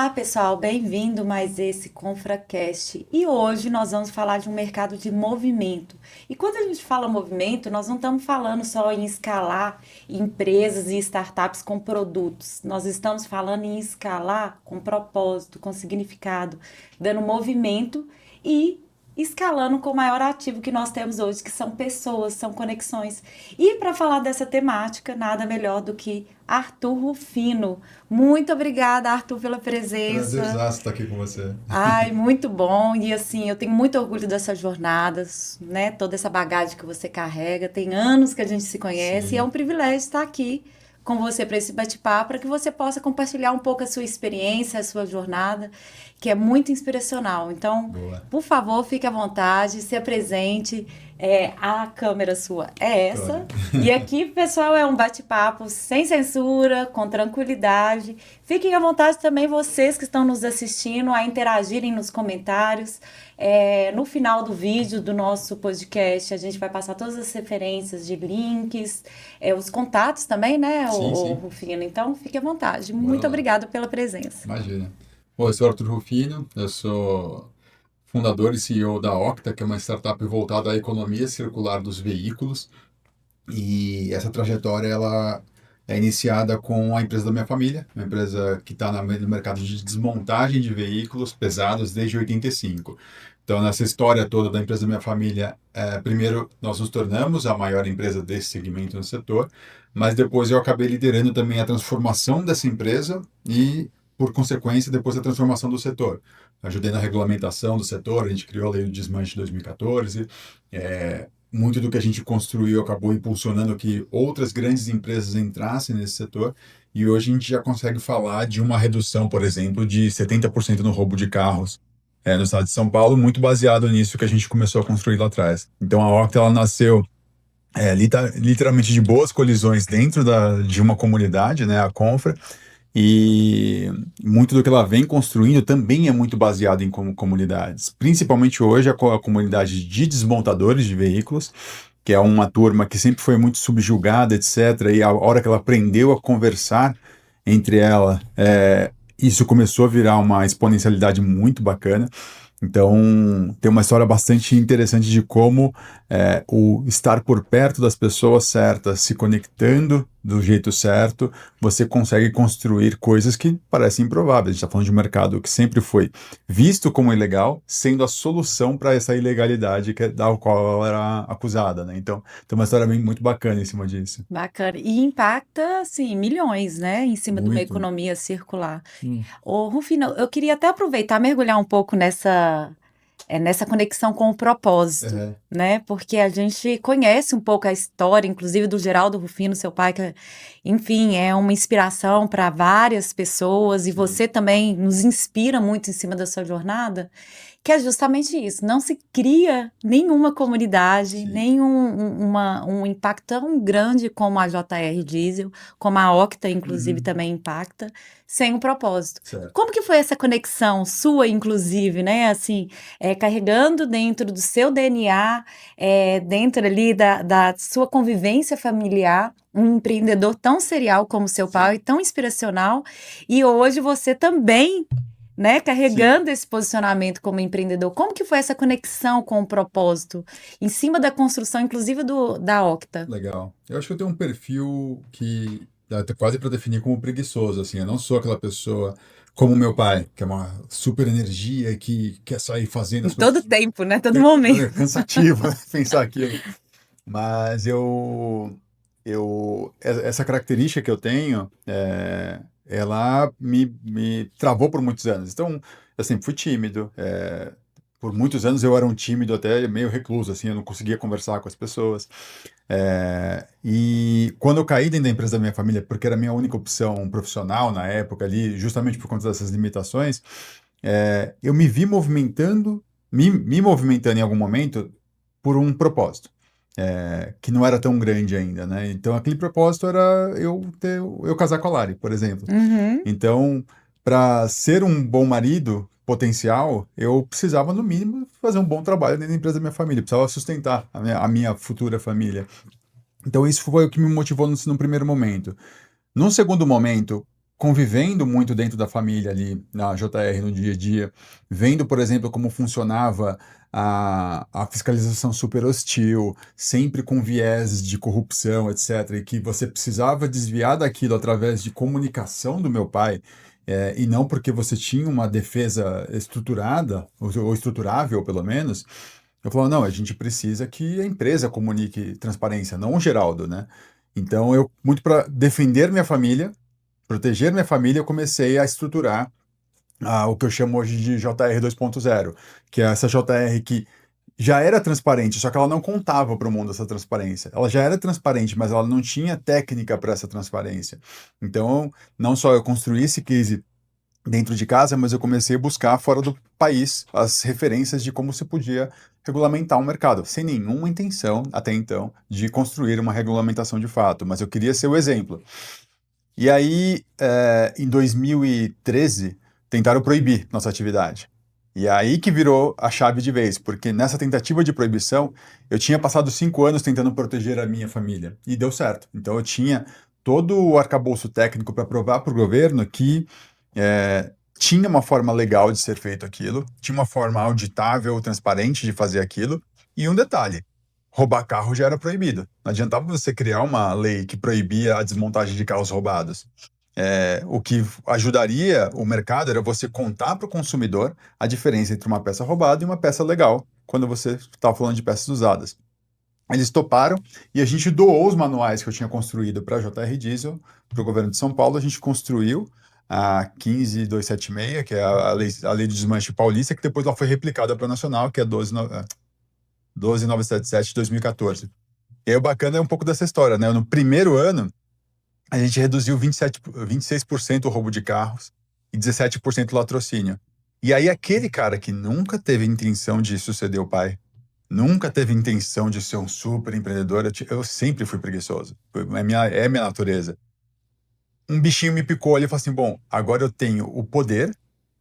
Olá, pessoal, bem-vindo mais esse ConfraCast. E hoje nós vamos falar de um mercado de movimento. E quando a gente fala movimento, nós não estamos falando só em escalar empresas e startups com produtos. Nós estamos falando em escalar com propósito, com significado, dando movimento e escalando com o maior ativo que nós temos hoje, que são pessoas, são conexões. E para falar dessa temática, nada melhor do que Arthur Rufino. Muito obrigada, Arthur, pela presença. Prazerzaço estar aqui com você. Ai, muito bom. E assim, eu tenho muito orgulho dessas jornadas, né? Toda essa bagagem que você carrega. Tem anos que a gente se conhece e é um Sim, privilégio estar aqui com você para esse bate-papo, para que você possa compartilhar um pouco a sua experiência, a sua jornada, que é muito inspiracional. Então, boa. por favor, fique à vontade, se apresente. A câmera sua é Tô essa. ali. E aqui, pessoal, é um bate-papo sem censura, com tranquilidade. Fiquem à vontade também vocês que estão nos assistindo a interagirem nos comentários. No final do vídeo do nosso podcast, a gente vai passar todas as referências de links, os contatos também, né, Sim, o sim. Rufino? Então, fique à vontade. Bora Muito lá. obrigada pela presença. Imagina. Bom, eu sou Arthur Rufino, eu sou fundador e CEO da Octa, que é uma startup voltada à economia circular dos veículos. E essa trajetória ela é iniciada com a empresa da minha família, uma empresa que está no mercado de desmontagem de veículos pesados desde 85. Então, nessa história toda da empresa da minha família, primeiro nós nos tornamos a maior empresa desse segmento no setor, mas depois eu acabei liderando também a transformação dessa empresa e, por consequência, depois a transformação do setor. Ajudei na regulamentação do setor, a gente criou a lei do desmanche em 2014. Muito do que a gente construiu acabou impulsionando que outras grandes empresas entrassem nesse setor, e hoje a gente já consegue falar de uma redução, por exemplo, de 70% no roubo de carros no estado de São Paulo, muito baseado nisso que a gente começou a construir lá atrás. Então a Octa ela nasceu literalmente de boas colisões dentro de uma comunidade, né, a Confra, e muito do que ela vem construindo também é muito baseado em comunidades, principalmente hoje a comunidade de desmontadores de veículos, que é uma turma que sempre foi muito subjugada, etc. E a hora que ela aprendeu a conversar entre ela, isso começou a virar uma exponencialidade muito bacana. Então, tem uma história bastante interessante de como o estar por perto das pessoas certas, se conectando do jeito certo, você consegue construir coisas que parecem improváveis. A gente está falando de um mercado que sempre foi visto como ilegal, sendo a solução para essa ilegalidade da qual ela era acusada, né? Então, tem uma história muito bacana em cima disso. Bacana. E impacta, assim, milhões, né, em cima de uma Muito. economia circular. Ô, Rufino, eu queria até aproveitar, mergulhar um pouco nessa conexão com o propósito, É, né? Porque a gente conhece um pouco a história, inclusive do Geraldo Rufino, seu pai, que, enfim, é uma inspiração para várias pessoas, e sim, você também nos inspira muito em cima da sua jornada, que é justamente isso. Não se cria nenhuma comunidade, sim, um impacto tão grande como a JR Diesel, como a Octa, inclusive, uhum, também impacta, sem um propósito. certo. Como que foi essa conexão sua, inclusive, né? Assim, carregando dentro do seu DNA, dentro ali da sua convivência familiar, um empreendedor tão serial como seu Sim, pai, tão inspiracional, e hoje você também, né, sim. carregando esse posicionamento como empreendedor. Como que foi essa conexão com o propósito, em cima da construção, inclusive, da Octa? Legal. Eu acho que eu tenho um perfil que dá até quase para definir como preguiçoso, assim. Eu não sou aquela pessoa como meu pai, que é uma super energia, que quer sair fazendo Em as coisas. todo tempo, né? Todo momento. É cansativo, né, pensar aquilo. Mas essa característica que eu tenho, ela me travou por muitos anos. Então, eu sempre fui tímido. Por muitos anos eu era um tímido até meio recluso, assim, eu não conseguia conversar com as pessoas. E quando eu caí dentro da empresa da minha família, porque era a minha única opção profissional na época ali, justamente por conta dessas limitações, eu me vi movimentando, me movimentando em algum momento por um propósito, que não era tão grande ainda, né? Então aquele propósito era eu casar com a Lari, por exemplo. Uhum. Então, para ser um bom marido potencial, eu precisava, no mínimo, fazer um bom trabalho dentro da empresa da minha família, precisava sustentar a minha futura família. Então, isso foi o que me motivou no primeiro momento. Num segundo momento, convivendo muito dentro da família ali na JR no dia a dia, vendo, por exemplo, como funcionava a fiscalização super hostil, sempre com viés de corrupção, etc., e que você precisava desviar daquilo através de comunicação do meu pai, e não porque você tinha uma defesa estruturada, ou estruturável, pelo menos. Eu falo, não, a gente precisa que a empresa comunique transparência, não o Geraldo, né? Então, eu, muito para defender minha família, proteger minha família, eu comecei a estruturar o que eu chamo hoje de JR 2.0, que é essa JR que já era transparente, só que ela não contava para o mundo essa transparência. Ela já era transparente, mas ela não tinha técnica para essa transparência. Então, não só eu construí esse case dentro de casa, mas eu comecei a buscar fora do país as referências de como se podia regulamentar um mercado, sem nenhuma intenção, até então, de construir uma regulamentação de fato, mas eu queria ser o exemplo. E aí, em 2013, tentaram proibir nossa atividade. E aí que virou a chave de vez, porque nessa tentativa de proibição, eu tinha passado 5 anos tentando proteger a minha família, e deu certo. Então eu tinha todo o arcabouço técnico para provar para o governo que tinha uma forma legal de ser feito aquilo, tinha uma forma auditável, transparente de fazer aquilo, e um detalhe, roubar carro já era proibido. Não adiantava você criar uma lei que proibia a desmontagem de carros roubados. O que ajudaria o mercado era você contar para o consumidor a diferença entre uma peça roubada e uma peça legal, quando você estava falando de peças usadas. Eles toparam e a gente doou os manuais que eu tinha construído para a JR Diesel, para o governo de São Paulo. A gente construiu a 15276, que é a lei de desmanche paulista, que depois ela foi replicada para a nacional, que é 12977 de 2014. E aí o bacana é um pouco dessa história, né? No primeiro ano, a gente reduziu 26% o roubo de carros e 17% o latrocínio. E aí aquele cara que nunca teve intenção de suceder o pai, nunca teve intenção de ser um super empreendedor, eu sempre fui preguiçoso. É minha natureza. Um bichinho me picou ali e falou assim: bom, agora eu tenho o poder,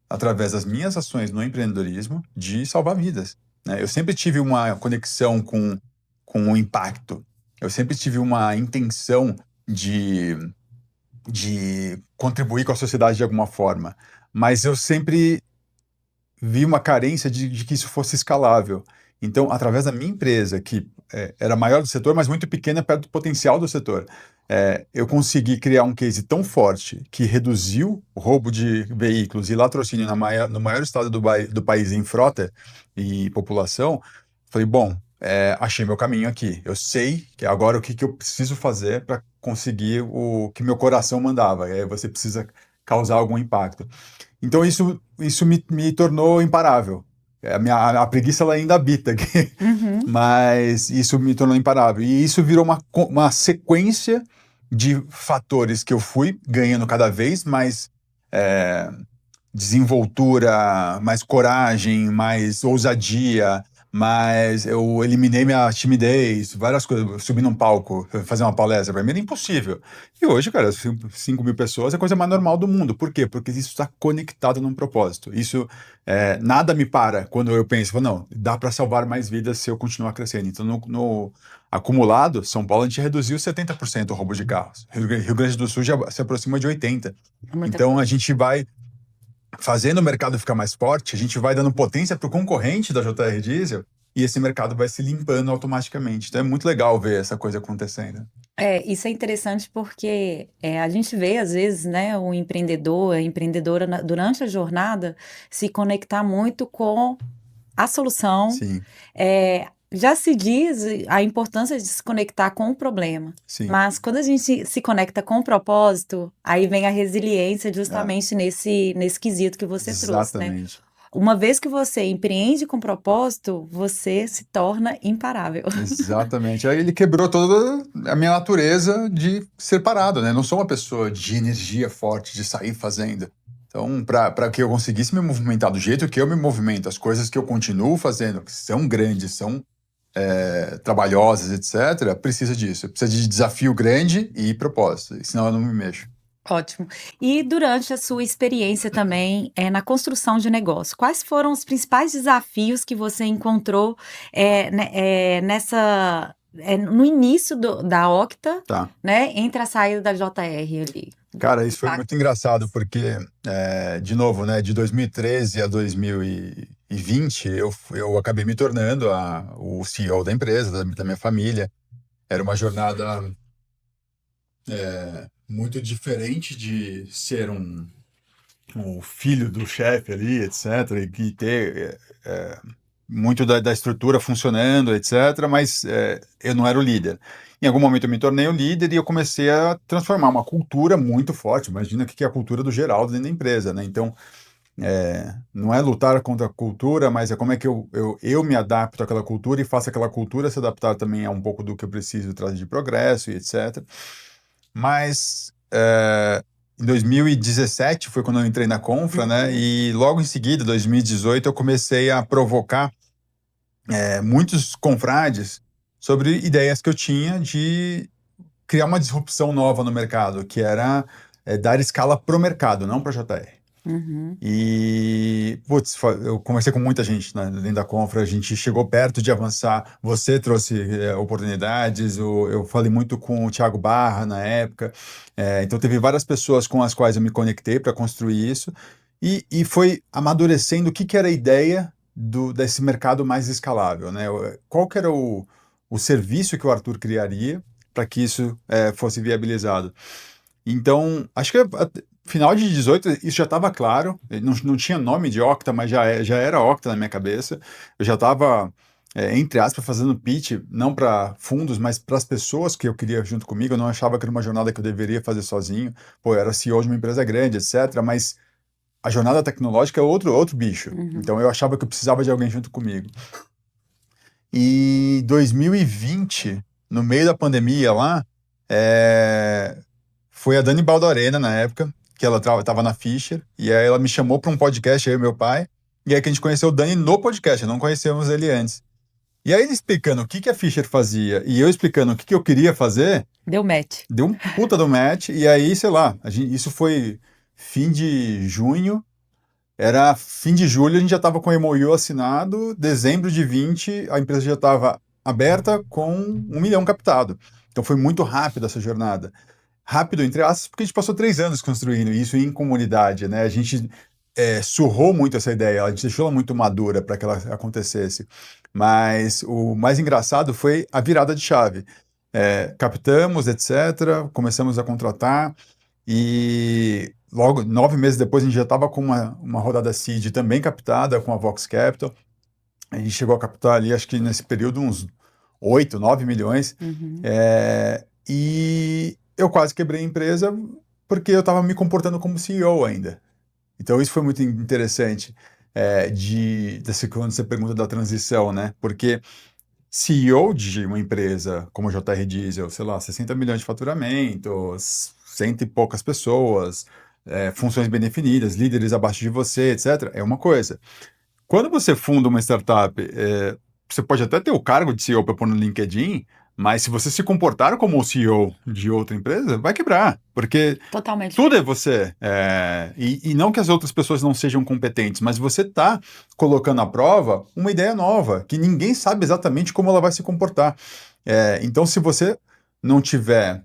através das minhas ações no empreendedorismo, de salvar vidas, né? Eu sempre tive uma conexão com o impacto. Eu sempre tive uma intenção de, de contribuir com a sociedade de alguma forma. Mas eu sempre vi uma carência de que isso fosse escalável. Então, através da minha empresa, que era maior do setor, mas muito pequena perto do potencial do setor, eu consegui criar um case tão forte que reduziu o roubo de veículos e latrocínio no maior estado do país em frota e população. Falei, bom, achei meu caminho aqui. Eu sei que agora o que eu preciso fazer para conseguir o que meu coração mandava. Você precisa causar algum impacto. Então isso me tornou imparável. A preguiça ela ainda habita aqui, Uhum. mas isso me tornou imparável. E isso virou uma sequência de fatores que eu fui ganhando cada vez mais é, desenvoltura, mais coragem, mais ousadia, mas eu eliminei minha timidez, várias coisas. Subir num palco, fazer uma palestra, para mim era impossível. E hoje, cara, 5 mil pessoas é a coisa mais normal do mundo. Por quê? Porque isso está conectado num propósito. Isso, nada me para quando eu penso, não, dá para salvar mais vidas se eu continuar crescendo. Então, no acumulado, São Paulo, a gente reduziu 70% o roubo de carros. Rio Grande do Sul já se aproxima de 80%. Muita Então, a coisa. gente vai fazendo o mercado ficar mais forte, a gente vai dando potência para o concorrente da JR Diesel e esse mercado vai se limpando automaticamente. Então é muito legal ver essa coisa acontecendo. Isso é interessante porque a gente vê, às vezes, né, o empreendedor, a empreendedora, durante a jornada, se conectar muito com a solução. Sim, Já se diz a importância de se conectar com o problema, sim. mas quando a gente se conecta com o propósito, aí vem a resiliência É, justamente nesse quesito que você trouxe, né? exatamente. Uma vez que você empreende com propósito, você se torna imparável. Exatamente. Aí ele quebrou toda a minha natureza de ser parado, né? Eu não sou uma pessoa de energia forte, de sair fazendo. Então, para que eu conseguisse me movimentar do jeito que eu me movimento, as coisas que eu continuo fazendo, que são grandes, são trabalhosas, etc., precisa disso. Precisa de desafio grande e propósito, senão eu não me mexo. Ótimo. E durante a sua experiência também na construção de negócio, quais foram os principais desafios que você encontrou no início da Octa, Tá. né, entre a saída da JR ali? Cara, isso foi muito Impacto. engraçado, porque, de novo, né, de 2013 a 2020, eu acabei me tornando o CEO da empresa, da minha família. Era uma jornada muito diferente de ser um filho do chefe ali, etc., e que ter muito da estrutura funcionando, etc., mas eu não era o líder. Em algum momento eu me tornei o líder e eu comecei a transformar uma cultura muito forte. Imagina o que é a cultura do Geraldo dentro da empresa, né? Então, não é lutar contra a cultura, mas é como é que eu me adapto àquela cultura e faço aquela cultura se adaptar também a um pouco do que eu preciso trazer de progresso e etc. Mas em 2017 foi quando eu entrei na Confra, né? Uhum. E logo em seguida, 2018, eu comecei a provocar muitos confrades sobre ideias que eu tinha de criar uma disrupção nova no mercado, que era dar escala para o mercado, não para a JR. Uhum. E, putz, eu conversei com muita gente, né, dentro da Confra, a gente chegou perto de avançar. Você trouxe oportunidades, eu falei muito com o Thiago Barra na época, então teve várias pessoas com as quais eu me conectei para construir isso, e foi amadurecendo o que era a ideia desse mercado mais escalável, né? Qual que era o serviço que o Arthur criaria para que isso fosse viabilizado. Então, acho que final de 18 isso já estava claro. Não tinha nome de Octa, mas já era Octa na minha cabeça. Eu já estava, entre aspas, fazendo pitch, não para fundos, mas para as pessoas que eu queria junto comigo. Eu não achava que era uma jornada que eu deveria fazer sozinho. Pô, eu era CEO de uma empresa grande, etc. Mas a jornada tecnológica é outro bicho. Uhum. Então, eu achava que eu precisava de alguém junto comigo. E 2020, no meio da pandemia lá, é, foi a Dani Baldarena, na época, que ela estava na Fischer, e aí ela me chamou para um podcast, eu e meu pai, e aí que a gente conheceu o Dani no podcast, não conhecemos ele antes. E aí ele explicando o que que a Fischer fazia, e eu explicando o que que eu queria fazer, Deu match. deu um puta do match, e aí, sei lá, isso foi fim de junho, era fim de julho, a gente já estava com o MOU assinado, dezembro de 20, a empresa já estava aberta com 1 milhão captado. Então foi muito rápido essa jornada. Rápido, entre aspas, porque a gente passou 3 anos construindo isso em comunidade, né? A gente surrou muito essa ideia, a gente deixou ela muito madura para que ela acontecesse. Mas o mais engraçado foi a virada de chave. Captamos, etc., começamos a contratar, e logo, 9 meses depois, a gente já estava com uma rodada seed também captada com a Vox Capital. A gente chegou a captar ali, acho que nesse período, uns 8, 9 milhões. Uhum. E eu quase quebrei a empresa porque eu estava me comportando como CEO ainda. Então, isso foi muito interessante, quando você pergunta da transição, né? Porque CEO de uma empresa como a JR Diesel, sei lá, 60 milhões de faturamento, cento e poucas pessoas, funções bem definidas, líderes abaixo de você, etc., é uma coisa. Quando você funda uma startup, você pode até ter o cargo de CEO para pôr no LinkedIn, mas se você se comportar como o CEO de outra empresa, vai quebrar, porque Totalmente tudo é diferente. você. E não que as outras pessoas não sejam competentes, mas você está colocando à prova uma ideia nova, que ninguém sabe exatamente como ela vai se comportar. Então, se você não tiver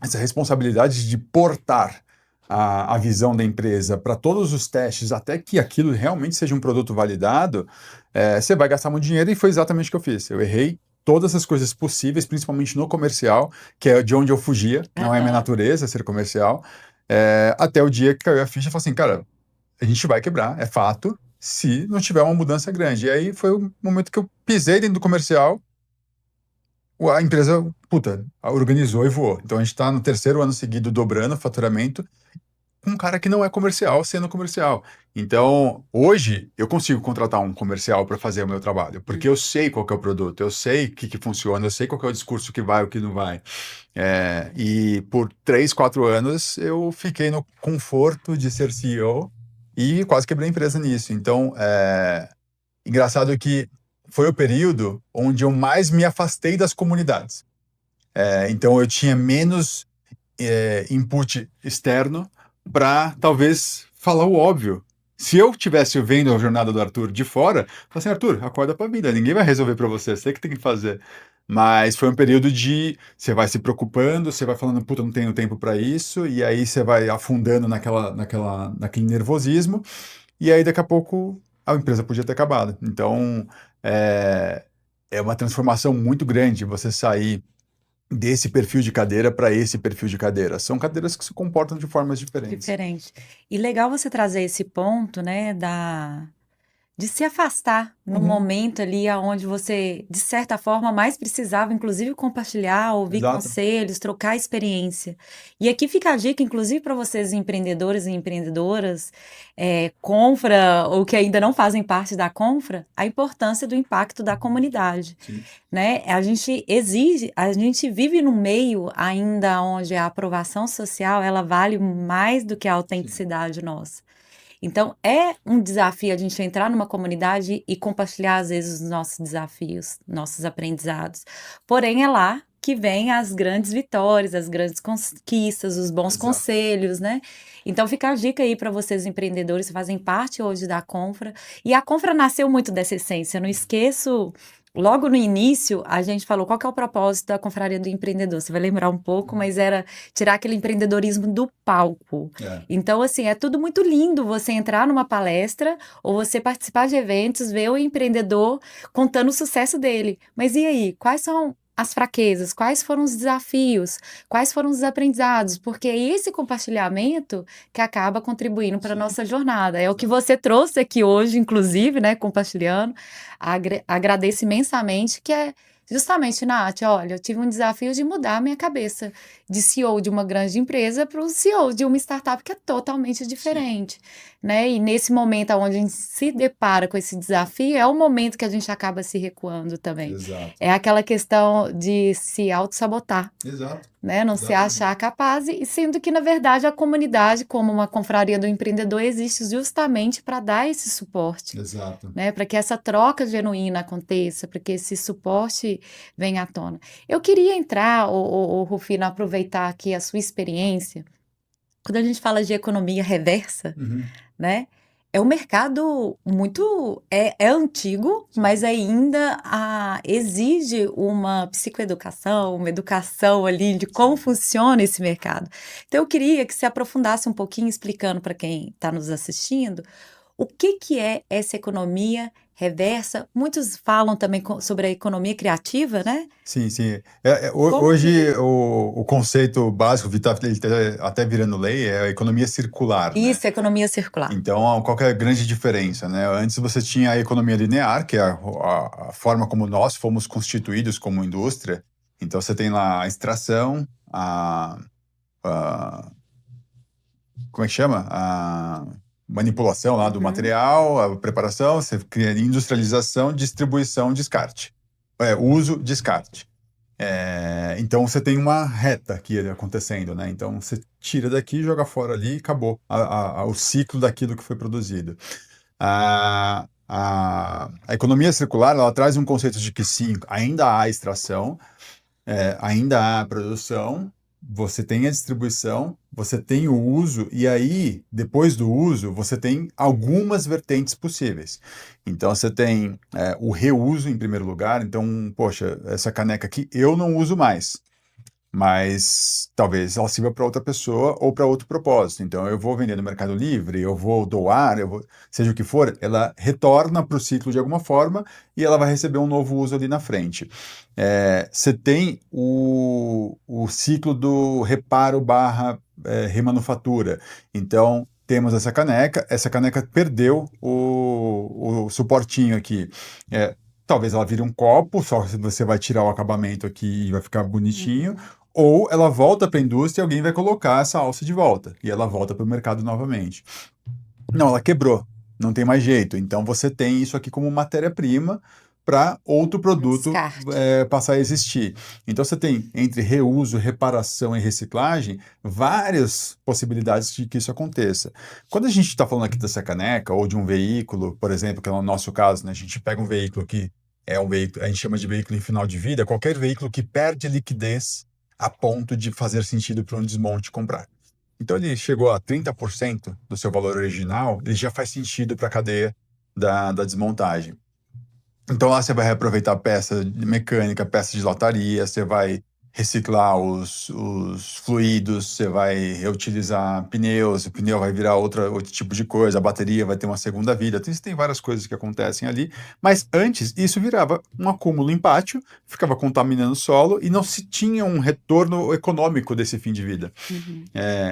essa responsabilidade de portar a visão da empresa para todos os testes, até que aquilo realmente seja um produto validado, você vai gastar muito dinheiro, e foi exatamente o que eu fiz. Eu errei todas as coisas possíveis, principalmente no comercial, que é de onde eu fugia, não é minha Aham. natureza ser comercial, até o dia que caiu a ficha e falei assim, cara, a gente vai quebrar, é fato, se não tiver uma mudança grande. E aí foi o momento que eu pisei dentro do comercial, a empresa, puta, organizou e voou. Então a gente está no terceiro ano seguido dobrando o faturamento com um cara que não é comercial sendo comercial. Então, hoje, eu consigo contratar um comercial para fazer o meu trabalho, porque eu sei qual que é o produto, eu sei o que funciona, eu sei qual que é o discurso que vai, o que não vai. E por 3, 4 anos, eu fiquei no conforto de ser CEO e quase quebrei a empresa nisso. Então, engraçado que foi o período onde eu mais me afastei das comunidades. Então, eu tinha menos input externo para talvez falar o óbvio. Se eu tivesse vendo a jornada do Arthur de fora, eu falei assim, Arthur, acorda pra vida, ninguém vai resolver pra você que tem que fazer. Mas foi um período de você vai se preocupando, você vai falando, puta, não tenho tempo pra isso, e aí você vai afundando naquele nervosismo, e aí daqui a pouco a empresa podia ter acabado. Então, é, é uma transformação muito grande você sair desse perfil de cadeira para esse perfil de cadeira. São cadeiras que se comportam de formas diferentes. Diferente. E legal você trazer esse ponto, né, de se afastar no Uhum. momento ali aonde você, de certa forma, mais precisava, inclusive, compartilhar, ouvir Exato. conselhos, trocar experiência. E aqui fica a dica, inclusive, para vocês empreendedores e empreendedoras, Confra, ou que ainda não fazem parte da Confra, a importância do impacto da comunidade, Sim. né? A gente exige, a gente vive num meio ainda onde a aprovação social, ela vale mais do que a Sim. autenticidade nossa. Então, é um desafio a gente entrar numa comunidade e compartilhar, às vezes, os nossos desafios, nossos aprendizados. Porém, é lá que vem as grandes vitórias, as grandes conquistas, os bons Exato. conselhos, né? Então, fica a dica aí para vocês, empreendedores, que fazem parte hoje da Confra. E a Confra nasceu muito dessa essência. Eu não esqueço. Logo no início, a gente falou qual que é o propósito da Confraria do Empreendedor. Você vai lembrar um pouco, mas era tirar aquele empreendedorismo do palco. É. Então, assim, é tudo muito lindo você entrar numa palestra ou você participar de eventos, ver o empreendedor contando o sucesso dele. Mas e aí, quais são as fraquezas? Quais foram os desafios? Quais foram os aprendizados? Porque é esse compartilhamento que acaba contribuindo para a Sim. nossa jornada. É o que você trouxe aqui hoje, inclusive, né, compartilhando. Agradeço imensamente, que é justamente, Nath, olha, eu tive um desafio de mudar a minha cabeça de CEO de uma grande empresa para o CEO de uma startup que é totalmente Sim. diferente, né? E nesse momento onde a gente se depara com esse desafio, é o momento que a gente acaba se recuando também. Exato. É aquela questão de se auto-sabotar, Exato. né? Não se Exatamente. achar capaz, e sendo que, na verdade, a comunidade, como uma confraria do empreendedor, existe justamente para dar esse suporte, Exato. né? Para que essa troca genuína aconteça, para que esse suporte venha à tona. Eu queria entrar, Rufino, aproveitar aqui a sua experiência. Quando a gente fala de economia reversa, Uhum. né? É um mercado muito é antigo, Sim. mas ainda exige uma psicoeducação, uma educação ali de como Sim. funciona esse mercado. Então, eu queria que você aprofundasse um pouquinho explicando para quem está nos assistindo o que é essa economia reversa. Muitos falam também sobre a economia criativa, né? Sim, sim. Como Hoje, que o conceito básico, ele tá até virando lei, é a economia circular, né? isso é economia circular? Então, qual que é a grande diferença, né? Antes você tinha a economia linear, que é a forma como nós fomos constituídos como indústria. Então, você tem lá a extração, a como é que chama? A manipulação lá do Uhum. material, a preparação, você cria industrialização, distribuição, descarte. Uso, descarte. Então você tem uma reta aqui acontecendo, né? Então você tira daqui, joga fora ali e acabou o ciclo daquilo que foi produzido. A economia circular, ela traz um conceito de que sim, ainda há extração, ainda há produção, você tem a distribuição, você tem o uso, e aí, depois do uso, você tem algumas vertentes possíveis. Então, você tem o reuso em primeiro lugar. Então, poxa, essa caneca aqui eu não uso mais, mas talvez ela sirva para outra pessoa ou para outro propósito. Então, eu vou vender no Mercado Livre, eu vou doar, seja o que for, ela retorna para o ciclo de alguma forma e ela vai receber um novo uso ali na frente. Você tem o ciclo do reparo barra remanufatura. Então, temos essa caneca perdeu o suportinho aqui. Talvez ela vire um copo, só que você vai tirar o acabamento aqui e vai ficar bonitinho, Uhum. ou ela volta para a indústria e alguém vai colocar essa alça de volta, e ela volta para o mercado novamente. Não, ela quebrou, não tem mais jeito. Então você tem isso aqui como matéria-prima para outro Um produto descarte. passar a existir. Então você tem entre reuso, reparação e reciclagem várias possibilidades de que isso aconteça. Quando a gente está falando aqui dessa caneca ou de um veículo, por exemplo, que é o nosso caso, né, a gente pega um veículo que é um veículo, a gente chama de veículo em final de vida, qualquer veículo que perde liquidez a ponto de fazer sentido para um desmonte comprar. Então ele chegou a 30% do seu valor original, ele já faz sentido para a cadeia da desmontagem. Então lá você vai reaproveitar peça de mecânica, peça de lataria, você vai reciclar os fluidos, você vai reutilizar pneus, o pneu vai virar outro tipo de coisa, a bateria vai ter uma segunda vida. Então, tem várias coisas que acontecem ali, mas antes isso virava um acúmulo em pátio, ficava contaminando o solo e não se tinha um retorno econômico desse fim de vida. Uhum.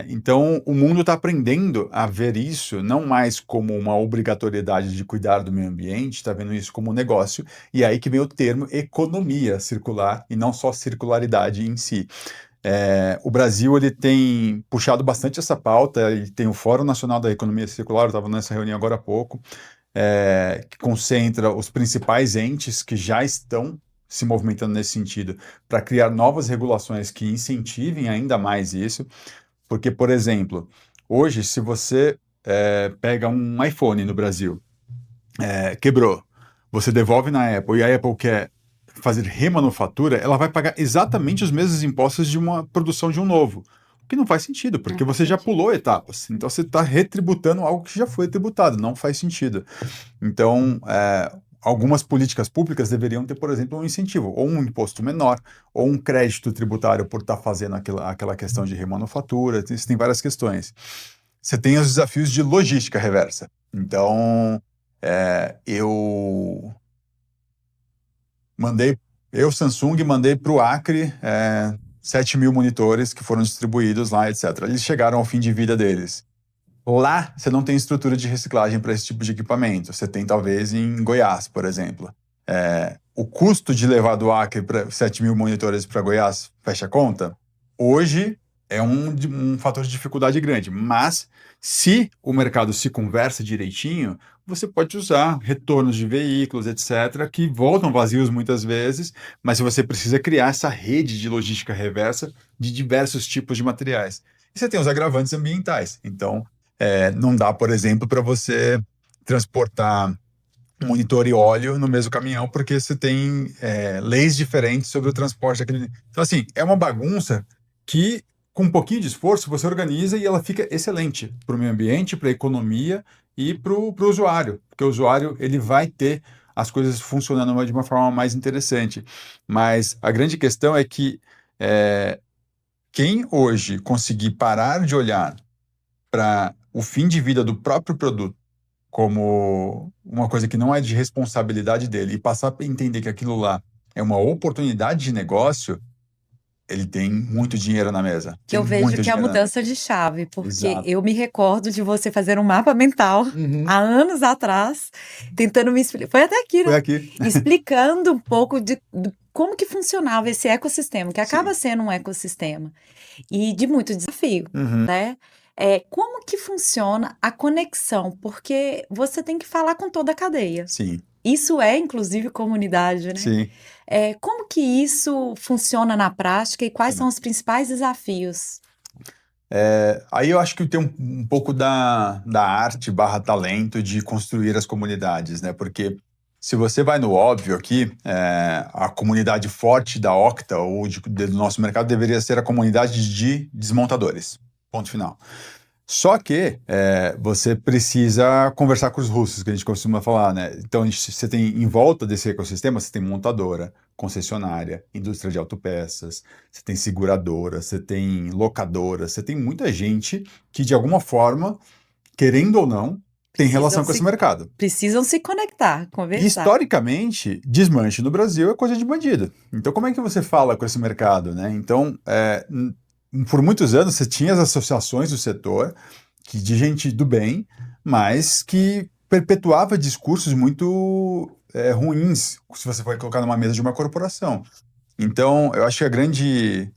Então, o mundo está aprendendo a ver isso não mais como uma obrigatoriedade de cuidar do meio ambiente, está vendo isso como um negócio, e é aí que vem o termo economia circular e não só circularidade em si. O Brasil ele tem puxado bastante essa pauta, ele tem o Fórum Nacional da Economia Circular, eu estava nessa reunião agora há pouco, que concentra os principais entes que já estão se movimentando nesse sentido para criar novas regulações que incentivem ainda mais isso. Porque, por exemplo, hoje, se você pega um iPhone no Brasil, quebrou, você devolve na Apple e a Apple quer fazer remanufatura, ela vai pagar exatamente os mesmos impostos de uma produção de um novo. O que não faz sentido, porque Não faz você já sentido. pulou etapas. Então você está retributando algo que já foi tributado, não faz sentido. Então, algumas políticas públicas deveriam ter, por exemplo, um incentivo, ou um imposto menor, ou um crédito tributário por estar fazendo aquela questão de remanufatura. Isso tem várias questões. Você tem os desafios de logística reversa. Então, eu mandei, Samsung, mandei para o Acre 7 mil monitores que foram distribuídos lá, etc. Eles chegaram ao fim de vida deles. Lá, você não tem estrutura de reciclagem para esse tipo de equipamento. Você tem, talvez, em Goiás, por exemplo. O custo de levar do Acre 7 mil monitores para Goiás, fecha a conta? Hoje é um fator de dificuldade grande. Mas, se o mercado se conversa direitinho, você pode usar retornos de veículos, etc., que voltam vazios muitas vezes, mas você precisa criar essa rede de logística reversa de diversos tipos de materiais. E você tem os agravantes ambientais. Então, não dá, por exemplo, para você transportar monitor e óleo no mesmo caminhão, porque você tem leis diferentes sobre o transporte daquele. Então, assim, é uma bagunça que, com um pouquinho de esforço, você organiza e ela fica excelente para o meio ambiente, para a economia e para o usuário, porque o usuário ele vai ter as coisas funcionando de uma forma mais interessante. Mas a grande questão é que quem hoje conseguir parar de olhar para o fim de vida do próprio produto como uma coisa que não é de responsabilidade dele e passar a entender que aquilo lá é uma oportunidade de negócio, ele tem muito dinheiro na mesa. Que Tem eu vejo muito que é a dinheiro na mesa. mudança de chave, porque Exato. eu me recordo de você fazer um mapa mental Uhum. há anos atrás, tentando me explicar. Foi até aqui, Foi né? aqui. Explicando um pouco de como que funcionava esse ecossistema, que acaba Sim. sendo um ecossistema, e de muito desafio, Uhum. né? Como que funciona a conexão? Porque você tem que falar com toda a cadeia. Sim. Isso é, inclusive, comunidade, né? Sim. Como que isso funciona na prática e quais Tá. são os principais desafios? Aí eu acho que tem um pouco da arte barra talento de construir as comunidades, né? Porque se você vai no óbvio aqui, a comunidade forte da Octa ou do nosso mercado deveria ser a comunidade de desmontadores. Ponto final. Só que você precisa conversar com os russos, que a gente costuma falar, né? Então, você tem em volta desse ecossistema, você tem montadora, concessionária, indústria de autopeças, você tem seguradora, você tem locadora, você tem muita gente que, de alguma forma, querendo ou não, tem Precisam relação com esse se, mercado. precisam se conectar, E, conversar. historicamente, desmanche no Brasil é coisa de bandido. Então, como é que você fala com esse mercado, né? Então, por muitos anos, você tinha as associações do setor, de gente do bem, mas que perpetuava discursos muito ruins, se você for colocar numa mesa de uma corporação. Então, eu acho que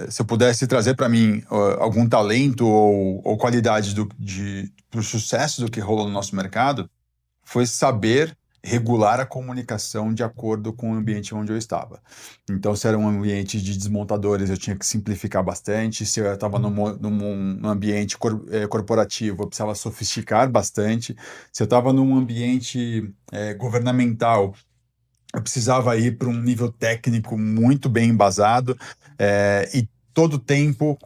se eu pudesse trazer para mim algum talento ou qualidade do sucesso do que rolou no nosso mercado, foi saber regular a comunicação de acordo com o ambiente onde eu estava. Então, se era um ambiente de desmontadores, eu tinha que simplificar bastante. Se eu estava num ambiente corporativo, eu precisava sofisticar bastante. Se eu estava num ambiente governamental, eu precisava ir para um nível técnico muito bem embasado e todo tempo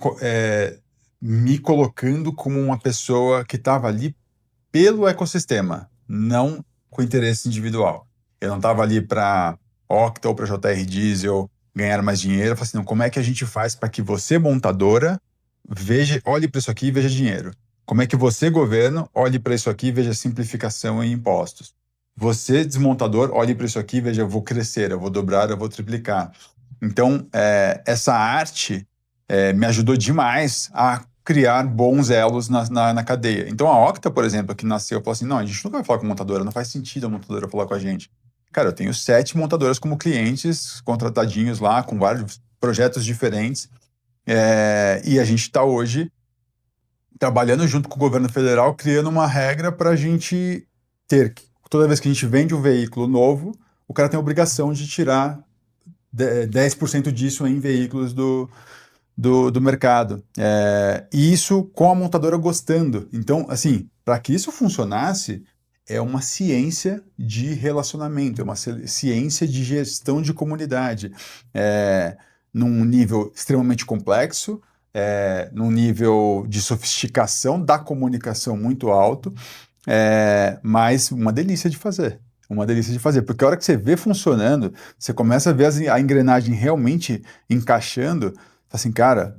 me colocando como uma pessoa que estava ali pelo ecossistema, não com interesse individual. Eu não estava ali para Octa ou para JR Diesel ganhar mais dinheiro. Eu falei assim, não, como é que a gente faz para que você, montadora, olhe para isso aqui e veja dinheiro? Como é que você, governo, olhe para isso aqui e veja simplificação em impostos? Você, desmontador, olhe para isso aqui e veja, eu vou crescer, eu vou dobrar, eu vou triplicar. Então, essa arte me ajudou demais a criar bons elos na cadeia. Então, a Octa, por exemplo, que nasceu, falou assim, não, a gente nunca vai falar com a montadora, não faz sentido a montadora falar com a gente. Cara, eu tenho 7 montadoras como clientes, contratadinhos lá, com vários projetos diferentes, e a gente está hoje trabalhando junto com o governo federal, criando uma regra para a gente ter, toda vez que a gente vende um veículo novo, o cara tem a obrigação de tirar 10% disso em veículos do mercado. E isso com a montadora gostando. Então, assim, para que isso funcionasse, é uma ciência de relacionamento, é uma ciência de gestão de comunidade, num nível extremamente complexo, num nível de sofisticação da comunicação muito alto, mas uma delícia de fazer. Uma delícia de fazer, porque a hora que você vê funcionando, você começa a ver a engrenagem realmente encaixando, assim, cara,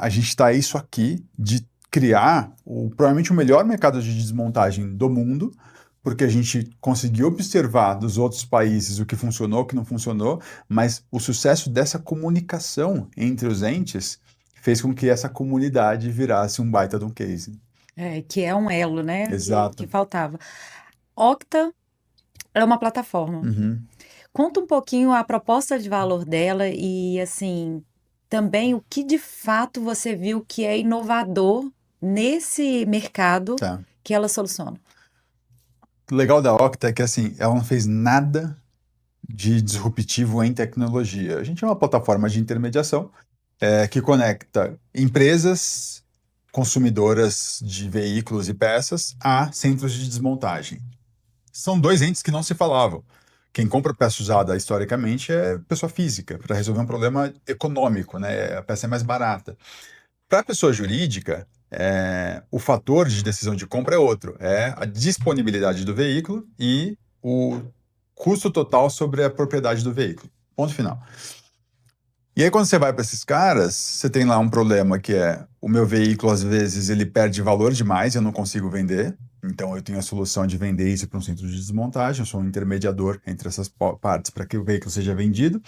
a gente está isso aqui de criar provavelmente o melhor mercado de desmontagem do mundo, porque a gente conseguiu observar dos outros países o que funcionou, o que não funcionou, mas o sucesso dessa comunicação entre os entes fez com que essa comunidade virasse um baita de um case. Que é um elo, né? Exato. Que faltava. Octa é uma plataforma. Uhum. Conta um pouquinho a proposta de valor dela e, assim, também o que de fato você viu que é inovador nesse mercado que ela soluciona. O legal da Octa é que, assim, ela não fez nada de disruptivo em tecnologia. A gente é uma plataforma de intermediação que conecta empresas consumidoras de veículos e peças a centros de desmontagem. São dois entes que não se falavam. Quem compra peça usada historicamente é pessoa física, para resolver um problema econômico, né? A peça é mais barata. Para a pessoa jurídica, o fator de decisão de compra é outro, é a disponibilidade do veículo e o custo total sobre a propriedade do veículo. Ponto final. E aí, quando você vai para esses caras, você tem lá um problema que é o meu veículo, às vezes, ele perde valor demais, eu não consigo vender. Então, eu tenho a solução de vender isso para um centro de desmontagem, eu sou um intermediador entre essas partes para que o veículo seja vendido.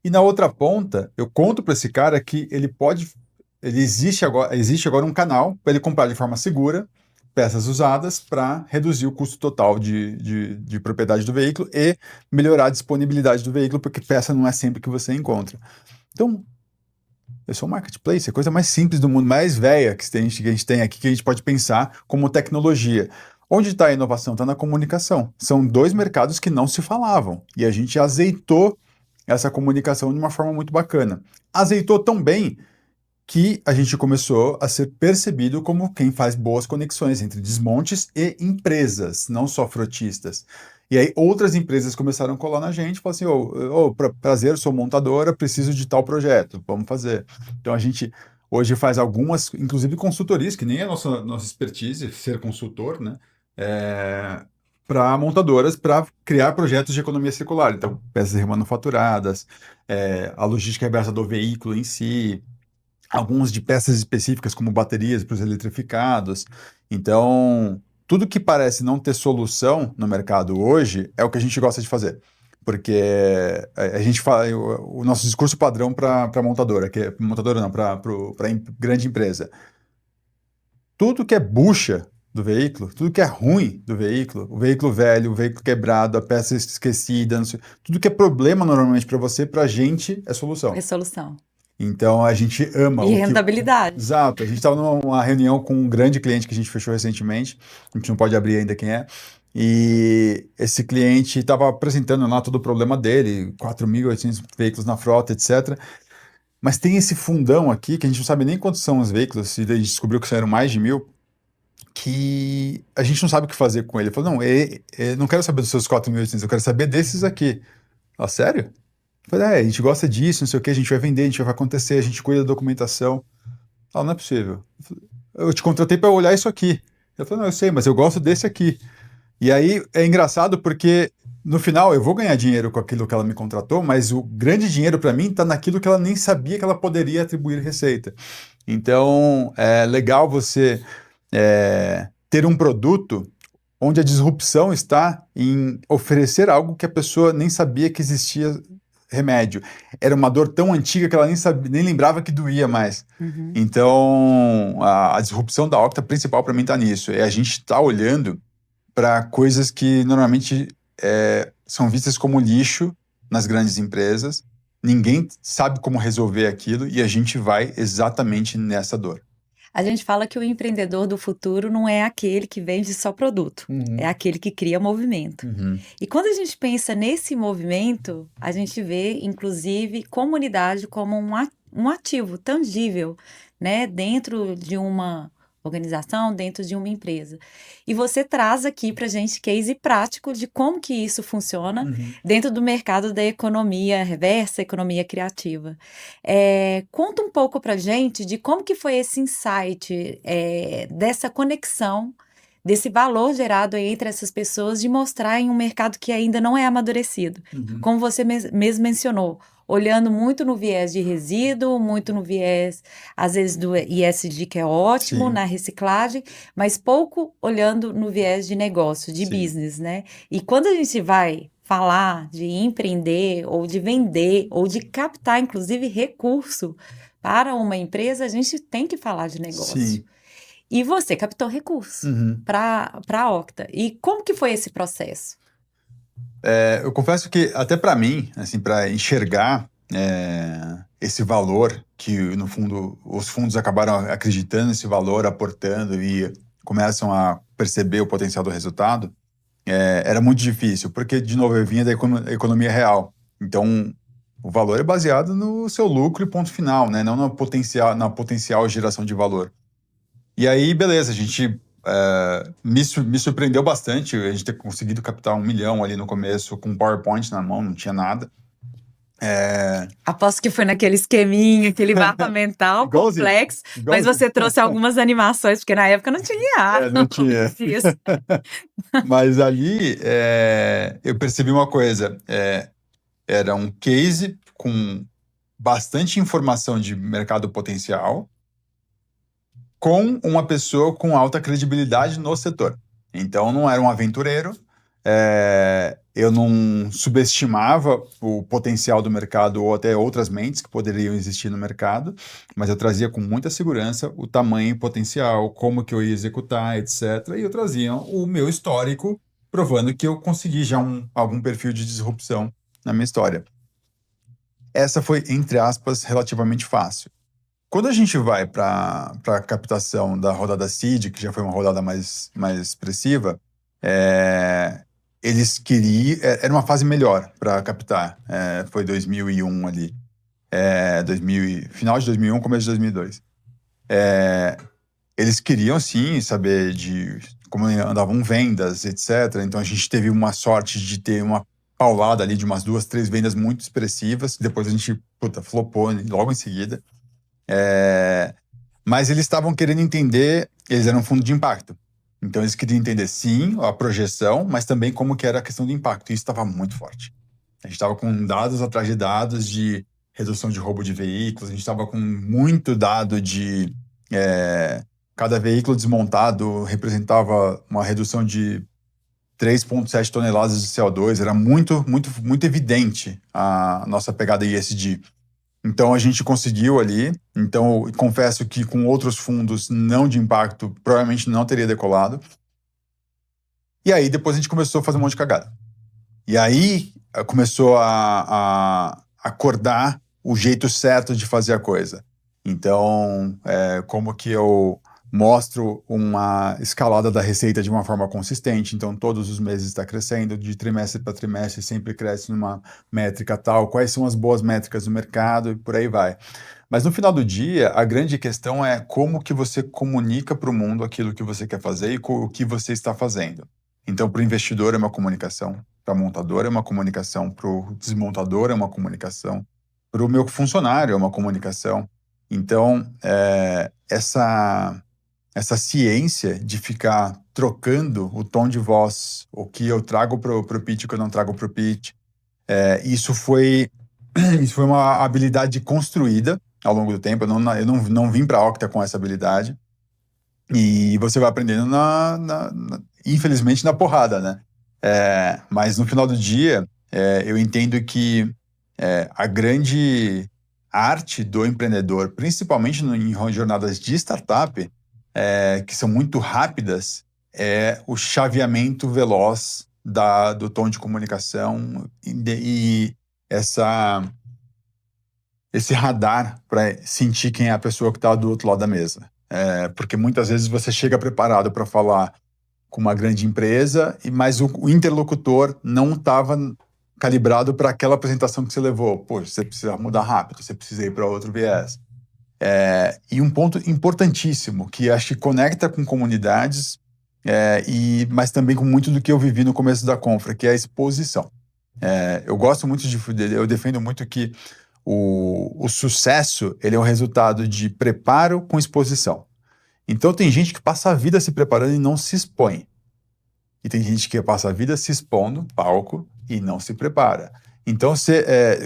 E na outra ponta, eu conto para esse cara que existe agora um canal para ele comprar de forma segura peças usadas para reduzir o custo total de propriedade do veículo e melhorar a disponibilidade do veículo, porque peça não é sempre que você encontra. Então, eu sou um marketplace, é a coisa mais simples do mundo, mais velha que a gente tem aqui, que a gente pode pensar como tecnologia. Onde está a inovação? Está na comunicação. São dois mercados que não se falavam, e a gente azeitou essa comunicação de uma forma muito bacana. Azeitou tão bem que a gente começou a ser percebido como quem faz boas conexões entre desmontes e empresas, não só frotistas. E aí outras empresas começaram a colar na gente, falaram assim, prazer, sou montadora, preciso de tal projeto, vamos fazer. Então a gente hoje faz algumas, inclusive consultorias, que nem é a nossa expertise, ser consultor, né? Para montadoras, para criar projetos de economia circular. Então, peças remanufaturadas, a logística reversa do veículo em si, alguns de peças específicas, como baterias para os eletrificados. Então, tudo que parece não ter solução no mercado hoje é o que a gente gosta de fazer. Porque a gente fala, o nosso discurso padrão para montadora, para grande empresa. Tudo que é bucha do veículo, tudo que é ruim do veículo, o veículo velho, o veículo quebrado, a peça esquecida, tudo que é problema normalmente para você, para a gente é solução. É solução. Então a gente ama. E rentabilidade. Exato. A gente estava numa reunião com um grande cliente que a gente fechou recentemente, a gente não pode abrir ainda quem é, e esse cliente estava apresentando lá todo o problema dele, 4.800 veículos na frota, etc. Mas tem esse fundão aqui, que a gente não sabe nem quantos são os veículos, e a gente descobriu que eram mais de 1.000, que a gente não sabe o que fazer com ele. Ele falou, não, não quero saber dos seus 4.800, eu quero saber desses aqui. Ah, sério? Eu falei, a gente gosta disso, não sei o que, a gente vai vender, a gente vai acontecer, a gente cuida da documentação. Ela, não é possível. Eu te contratei para olhar isso aqui. Eu falei, não, eu sei, mas eu gosto desse aqui. E aí é engraçado porque no final eu vou ganhar dinheiro com aquilo que ela me contratou, mas o grande dinheiro para mim está naquilo que ela nem sabia que ela poderia atribuir receita. Então é legal você ter um produto onde a disrupção está em oferecer algo que a pessoa nem sabia que existia remédio. Era uma dor tão antiga que ela nem sabia, nem lembrava que doía mais. Uhum. Então, a disrupção da Octa principal para mim está nisso. É a gente estar olhando para coisas que normalmente são vistas como lixo nas grandes empresas. Ninguém sabe como resolver aquilo e a gente vai exatamente nessa dor. A gente fala que o empreendedor do futuro não é aquele que vende só produto, é aquele que cria movimento. E quando a gente pensa nesse movimento, a gente vê, inclusive, comunidade como um ativo tangível, né, dentro de uma organização, dentro de uma empresa. E você traz aqui para a gente case prático de como que isso funciona dentro do mercado da economia reversa, economia criativa. Conta um pouco para a gente de como que foi esse insight, dessa conexão, desse valor gerado aí entre essas pessoas, de mostrar em um mercado que ainda não é amadurecido. Como você mesmo mencionou, olhando muito no viés de resíduo, muito no viés, às vezes, do ESG, que é ótimo, Sim. na reciclagem, mas pouco olhando no viés de negócio, de Sim. business, né? E quando a gente vai falar de empreender, ou de vender, ou de captar, inclusive, recurso para uma empresa, a gente tem que falar de negócio. Sim. E você captou recurso para a Octa. E como que foi esse processo? Eu confesso que até para mim, assim, para enxergar esse valor que no fundo os fundos acabaram acreditando nesse valor, aportando e começam a perceber o potencial do resultado, era muito difícil, porque de novo eu vinha da economia real. Então o valor é baseado no seu lucro e ponto final, né? Não na potencial geração de valor. E aí, beleza, a gente me surpreendeu bastante a gente ter conseguido captar 1 milhão ali no começo com PowerPoint na mão, não tinha nada. Aposto que foi naquele esqueminha, aquele mapa mental Igualzinho, complexo, mas igualzinho. você trouxe algumas animações, porque na época não tinha Não tinha. Isso. Mas ali eu percebi uma coisa, era um case com bastante informação de mercado potencial, com uma pessoa com alta credibilidade no setor. Então, não era um aventureiro, eu não subestimava o potencial do mercado ou até outras mentes que poderiam existir no mercado, mas eu trazia com muita segurança o tamanho e potencial, como que eu ia executar, etc. E eu trazia o meu histórico, provando que eu consegui já algum perfil de disrupção na minha história. Essa foi, entre aspas, relativamente fácil. Quando a gente vai para a captação da rodada Seed, que já foi uma rodada mais expressiva, eles queriam... Era uma fase melhor para captar. Foi 2001 ali. Final de 2001, começo de 2002. Eles queriam, sim, saber de como andavam vendas, etc. Então, a gente teve uma sorte de ter uma paulada ali de umas 2, 3 vendas muito expressivas. Depois a gente, flopou logo em seguida. Mas eles estavam querendo entender, eles eram um fundo de impacto. Então eles queriam entender, sim, a projeção, mas também como que era a questão do impacto. E isso estava muito forte. A gente estava com dados atrás de dados de redução de roubo de veículos, a gente estava com muito dado de... cada veículo desmontado representava uma redução de 3,7 toneladas de CO2. Era muito, muito, muito evidente a nossa pegada ESG. Então, a gente conseguiu ali. Então, eu confesso que com outros fundos não de impacto, provavelmente não teria decolado. E aí, depois a gente começou a fazer um monte de cagada. E aí, começou a acordar o jeito certo de fazer a coisa. Então, como que eu mostro uma escalada da receita de uma forma consistente. Então, todos os meses está crescendo, de trimestre para trimestre sempre cresce numa métrica tal. Quais são as boas métricas do mercado e por aí vai. Mas no final do dia, a grande questão é como que você comunica para o mundo aquilo que você quer fazer e o que você está fazendo. Então, para o investidor é uma comunicação, para a montadora é uma comunicação, para o desmontador é uma comunicação, para o meu funcionário é uma comunicação. Então, essa ciência de ficar trocando o tom de voz, o que eu trago pro pitch, o que eu não trago pro pitch, isso foi uma habilidade construída ao longo do tempo. Eu não vim para a Octa com essa habilidade. E você vai aprendendo, infelizmente, na porrada, né? Mas no final do dia, eu entendo que a grande arte do empreendedor, principalmente em jornadas de startup, que são muito rápidas, é o chaveamento veloz do tom de comunicação e esse radar para sentir quem é a pessoa que está do outro lado da mesa. Porque muitas vezes você chega preparado para falar com uma grande empresa, mas o interlocutor não estava calibrado para aquela apresentação que você levou. Poxa, você precisa mudar rápido, você precisa ir para outro viés. E um ponto importantíssimo, que acho que conecta com comunidades, mas também com muito do que eu vivi no começo da Confra, que é a exposição. Eu gosto muito eu defendo muito que o sucesso, ele é o resultado de preparo com exposição. Então tem gente que passa a vida se preparando e não se expõe. E tem gente que passa a vida se expondo no palco e não se prepara. Então,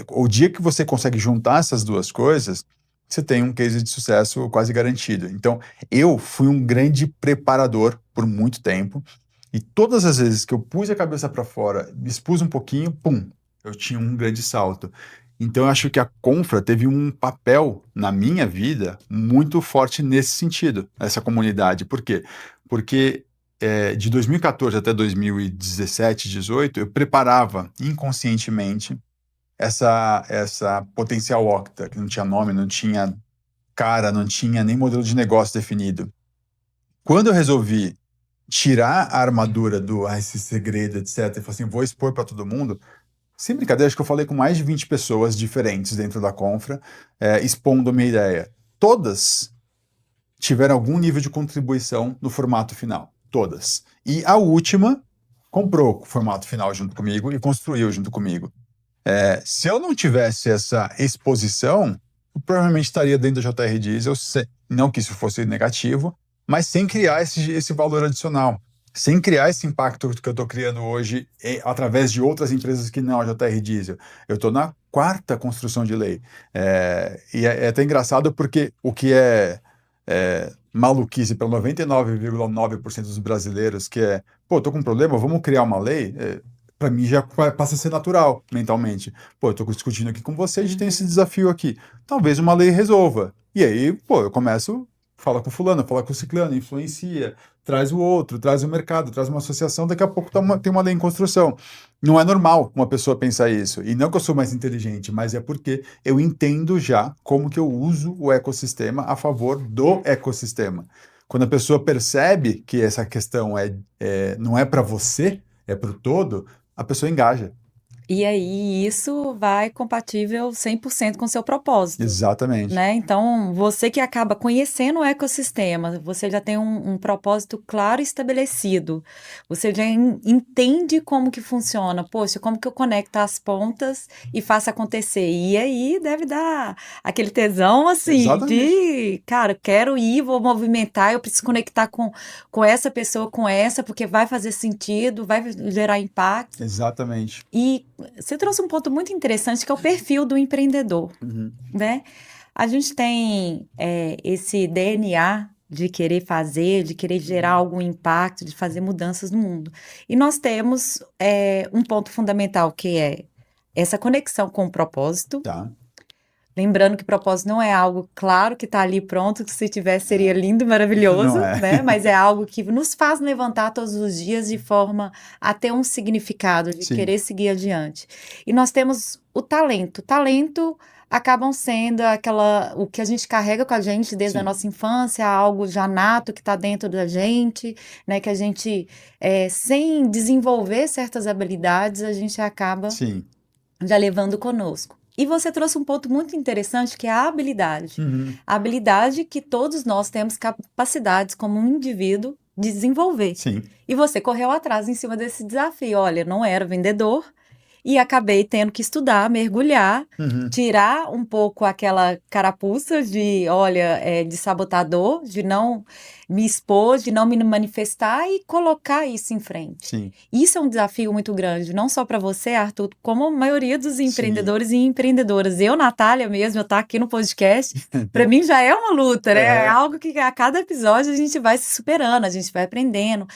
o dia que você consegue juntar essas duas coisas, você tem um case de sucesso quase garantido. Então, eu fui um grande preparador por muito tempo, e todas as vezes que eu pus a cabeça para fora, me expus um pouquinho, pum, eu tinha um grande salto. Então, eu acho que a Confra teve um papel na minha vida muito forte nesse sentido, essa comunidade. Por quê? Porque de 2014 até 2017, 2018, eu preparava inconscientemente essa potencial Octa, que não tinha nome, não tinha cara, não tinha nem modelo de negócio definido. Quando eu resolvi tirar a armadura esse segredo, etc., e falei assim, vou expor para todo mundo, sem brincadeira, acho que eu falei com mais de 20 pessoas diferentes dentro da Confra, expondo a minha ideia. Todas tiveram algum nível de contribuição no formato final. Todas. E a última comprou o formato final junto comigo e construiu junto comigo. Se eu não tivesse essa exposição, eu provavelmente estaria dentro da JR Diesel, não que isso fosse negativo, mas sem criar esse valor adicional, sem criar esse impacto que eu estou criando hoje através de outras empresas que não a JR Diesel. Eu estou na 4ª construção de lei. E é até engraçado porque o que é maluquice para 99,9% dos brasileiros, que tô com um problema, vamos criar uma lei, para mim já passa a ser natural mentalmente. Eu tô discutindo aqui com você, a gente tem esse desafio aqui. Talvez uma lei resolva. E aí, eu começo, fala com fulano, fala com ciclano, influencia, traz o outro, traz o mercado, traz uma associação, daqui a pouco tem uma lei em construção. Não é normal uma pessoa pensar isso. E não que eu sou mais inteligente, mas é porque eu entendo já como que eu uso o ecossistema a favor do ecossistema. Quando a pessoa percebe que essa questão não é para você, é para o todo, a pessoa engaja. E aí, isso vai compatível 100% com o seu propósito. Exatamente. Né? Então, você que acaba conhecendo o ecossistema, você já tem um propósito claro e estabelecido. Você já entende como que funciona. Poxa, como que eu conecto as pontas e faço acontecer? E aí, deve dar aquele tesão, assim, Exatamente. cara, quero ir, vou movimentar, eu preciso conectar com essa pessoa, com essa, porque vai fazer sentido, vai gerar impacto. Exatamente. E você trouxe um ponto muito interessante, que é o perfil do empreendedor, né? A gente tem esse DNA de querer fazer, de querer gerar algum impacto, de fazer mudanças no mundo. E nós temos um ponto fundamental, que é essa conexão com o propósito. Tá. Lembrando que propósito não é algo, claro, que está ali pronto, que se tivesse seria lindo, maravilhoso, né? Mas é algo que nos faz levantar todos os dias de forma a ter um significado, de querer seguir adiante. E nós temos o talento. O talento acabam sendo o que a gente carrega com a gente desde a nossa infância, algo já nato que está dentro da gente, né? Que a gente, sem desenvolver certas habilidades, a gente acaba já levando conosco. E você trouxe um ponto muito interessante, que é a habilidade. A habilidade que todos nós temos capacidades como um indivíduo de desenvolver. Sim. E você correu atrás em cima desse desafio. Olha, não era vendedor e acabei tendo que estudar, mergulhar, Uhum. tirar um pouco aquela carapuça de, olha, de sabotador, de não me expor, de não me manifestar e colocar isso em frente. Sim, Isso é um desafio muito grande, não só para você, Arthur, como a maioria dos sim. empreendedores e empreendedoras. Eu, Natália mesmo, eu estar aqui no podcast, para mim já é uma luta, né? É algo que a cada episódio a gente vai se superando, a gente vai aprendendo.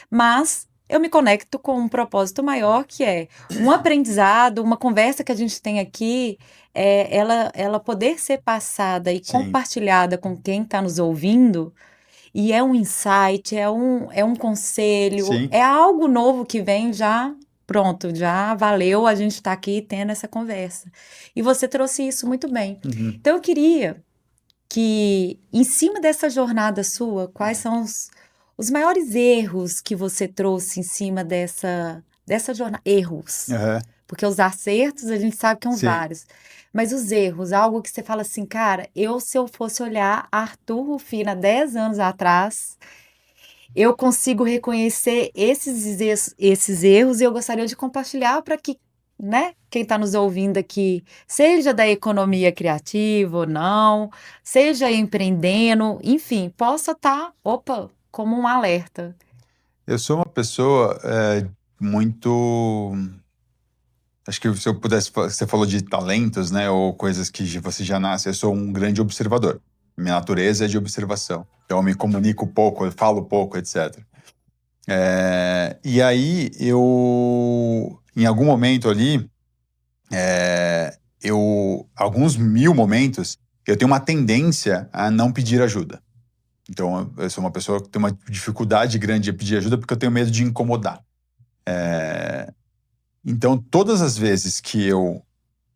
Mas eu me conecto com um propósito maior, que é um aprendizado, uma conversa que a gente tem aqui, ela poder ser passada e Sim. compartilhada com quem está nos ouvindo. E é um insight, é um conselho, Sim. é algo novo que vem já, pronto, já valeu a gente estar aqui tendo essa conversa. E você trouxe isso muito bem. Uhum. Então eu queria que, em cima dessa jornada sua, quais são os maiores erros que você trouxe em cima dessa jornada? Erros. Uhum. Porque os acertos a gente sabe que são Sim. vários. Mas os erros, algo que você fala assim, cara, se eu fosse olhar Arthur Rufino há 10 anos atrás, eu consigo reconhecer esses erros e eu gostaria de compartilhar para que, né, quem está nos ouvindo aqui, seja da economia criativa ou não, seja empreendendo, enfim, possa estar, como um alerta. Eu sou uma pessoa muito... Acho que se eu pudesse... Você falou de talentos, né? Ou coisas que você já nasce. Eu sou um grande observador. Minha natureza é de observação. Então, eu me comunico pouco, eu falo pouco, etc. E aí, em algum momento ali, alguns mil momentos, eu tenho uma tendência a não pedir ajuda. Então, eu sou uma pessoa que tem uma dificuldade grande de pedir ajuda porque eu tenho medo de incomodar. Então, todas as vezes que eu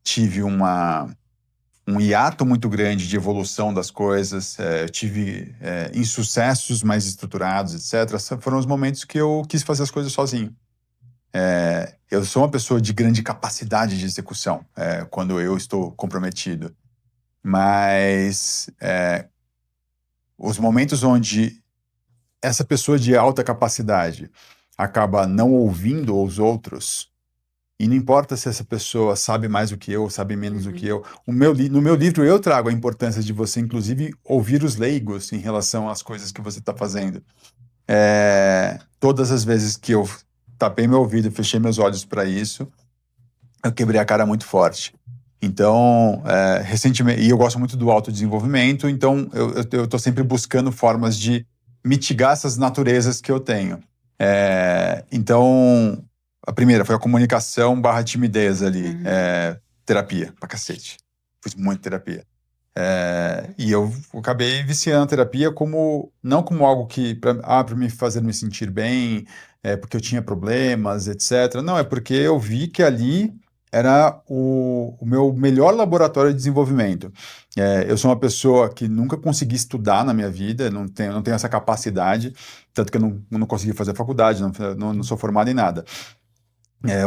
tive um hiato muito grande de evolução das coisas, eu tive insucessos mais estruturados, etc., foram os momentos que eu quis fazer as coisas sozinho. Eu sou uma pessoa de grande capacidade de execução quando eu estou comprometido. Mas os momentos onde essa pessoa de alta capacidade acaba não ouvindo os outros, e não importa se essa pessoa sabe mais do que eu, sabe menos do que eu. No meu livro eu trago a importância de você, inclusive, ouvir os leigos em relação às coisas que você está fazendo. Todas as vezes que eu tapei meu ouvido e fechei meus olhos para isso, eu quebrei a cara muito forte. Então, recentemente, e eu gosto muito do autodesenvolvimento, então eu estou sempre buscando formas de mitigar essas naturezas que eu tenho. Então, a primeira foi a comunicação / timidez ali. Terapia, pra cacete. Fiz muita terapia. E eu acabei viciando a terapia não como algo que, para me fazer me sentir bem, porque eu tinha problemas, etc. Não, é porque eu vi que ali era o meu melhor laboratório de desenvolvimento. Eu sou uma pessoa que nunca consegui estudar na minha vida, não tenho essa capacidade, tanto que eu não consegui fazer faculdade, não sou formado em nada.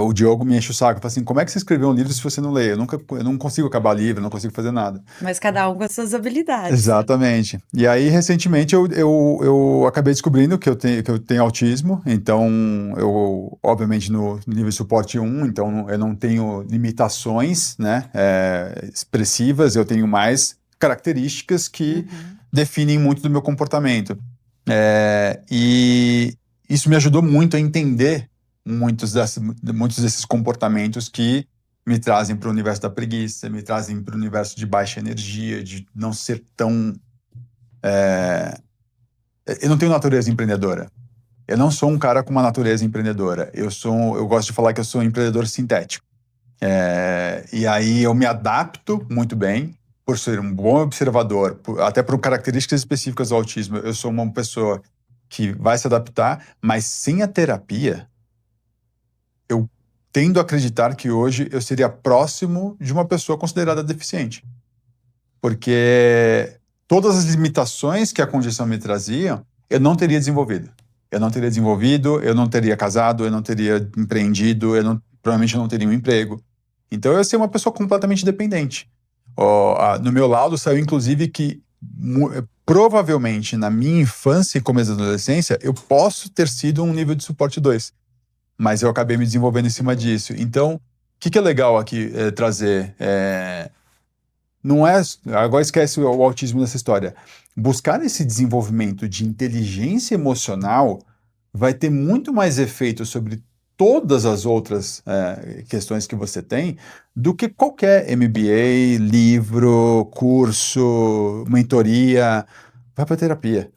O Diogo me enche o saco, fala assim, como é que você escreveu um livro se você não lê? Eu não consigo acabar livro, não consigo fazer nada. Mas cada um com as suas habilidades. Exatamente. E aí, recentemente, eu acabei descobrindo que eu tenho autismo, então eu, obviamente, no nível de suporte 1, então eu não tenho limitações, né, expressivas, eu tenho mais características que definem muito do meu comportamento. E isso me ajudou muito a entender muitos desses comportamentos que me trazem para o universo da preguiça, me trazem para o universo de baixa energia, de não ser tão... Eu não tenho natureza empreendedora. Eu não sou um cara com uma natureza empreendedora. Eu gosto de falar que eu sou um empreendedor sintético. E aí eu me adapto muito bem, por ser um bom observador, até por características específicas do autismo. Eu sou uma pessoa que vai se adaptar, mas sem a terapia, eu tendo a acreditar que hoje eu seria próximo de uma pessoa considerada deficiente. Porque todas as limitações que a condição me trazia, eu não teria desenvolvido. Eu não teria casado, eu não teria empreendido, provavelmente eu não teria um emprego. Então eu ia ser uma pessoa completamente dependente. No meu laudo saiu, inclusive, que provavelmente na minha infância e começo da adolescência, eu posso ter sido um nível de suporte 2. Mas eu acabei me desenvolvendo em cima disso. Então, que é legal aqui trazer? Não é... Agora esquece o autismo dessa história. Buscar esse desenvolvimento de inteligência emocional vai ter muito mais efeito sobre todas as outras questões que você tem do que qualquer MBA, livro, curso, mentoria. Vai para terapia.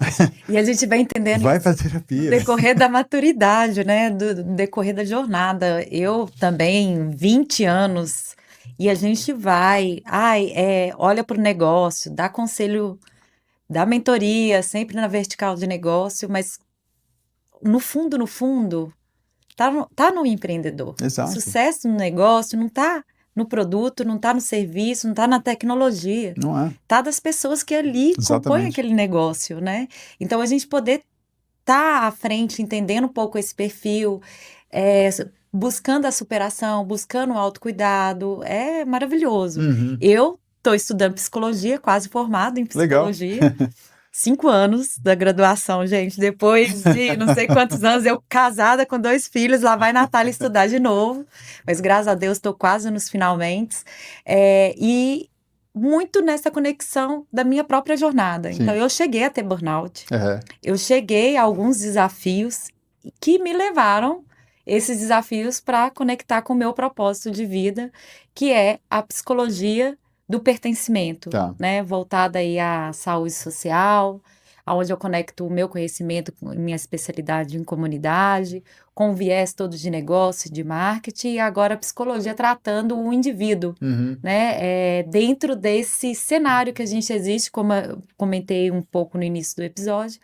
E a gente vai entendendo Vai isso para no terapia. decorrer da maturidade, né? Do decorrer da jornada. Eu também, 20 anos, e a gente vai, olha para o negócio, dá conselho, dá mentoria, sempre na vertical de negócio, mas no fundo, tá no empreendedor. O Exato. sucesso no negócio não tá no produto, não tá no serviço, não tá na tecnologia. Não é? Tá das pessoas que ali compõem Exatamente. aquele negócio, né? Então, a gente poder estar à frente, entendendo um pouco esse perfil, buscando a superação, buscando o autocuidado, é maravilhoso. Uhum. Eu estou estudando psicologia, quase formada em Legal. psicologia. 5 anos da graduação, gente. Depois de não sei quantos anos, eu casada com 2 filhos, lá vai Natália estudar de novo. Mas graças a Deus estou quase nos finalmente. E muito nessa conexão da minha própria jornada. Sim. Então, eu cheguei a ter burnout. É. Eu cheguei a alguns desafios que me levaram esses desafios para conectar com o meu propósito de vida, que é a psicologia do pertencimento, Tá. né? Voltada aí à saúde social, onde eu conecto o meu conhecimento com minha especialidade em comunidade, com o viés todo de negócio, de marketing, e agora a psicologia tratando o indivíduo, Uhum. né? Dentro desse cenário que a gente existe, como eu comentei um pouco no início do episódio,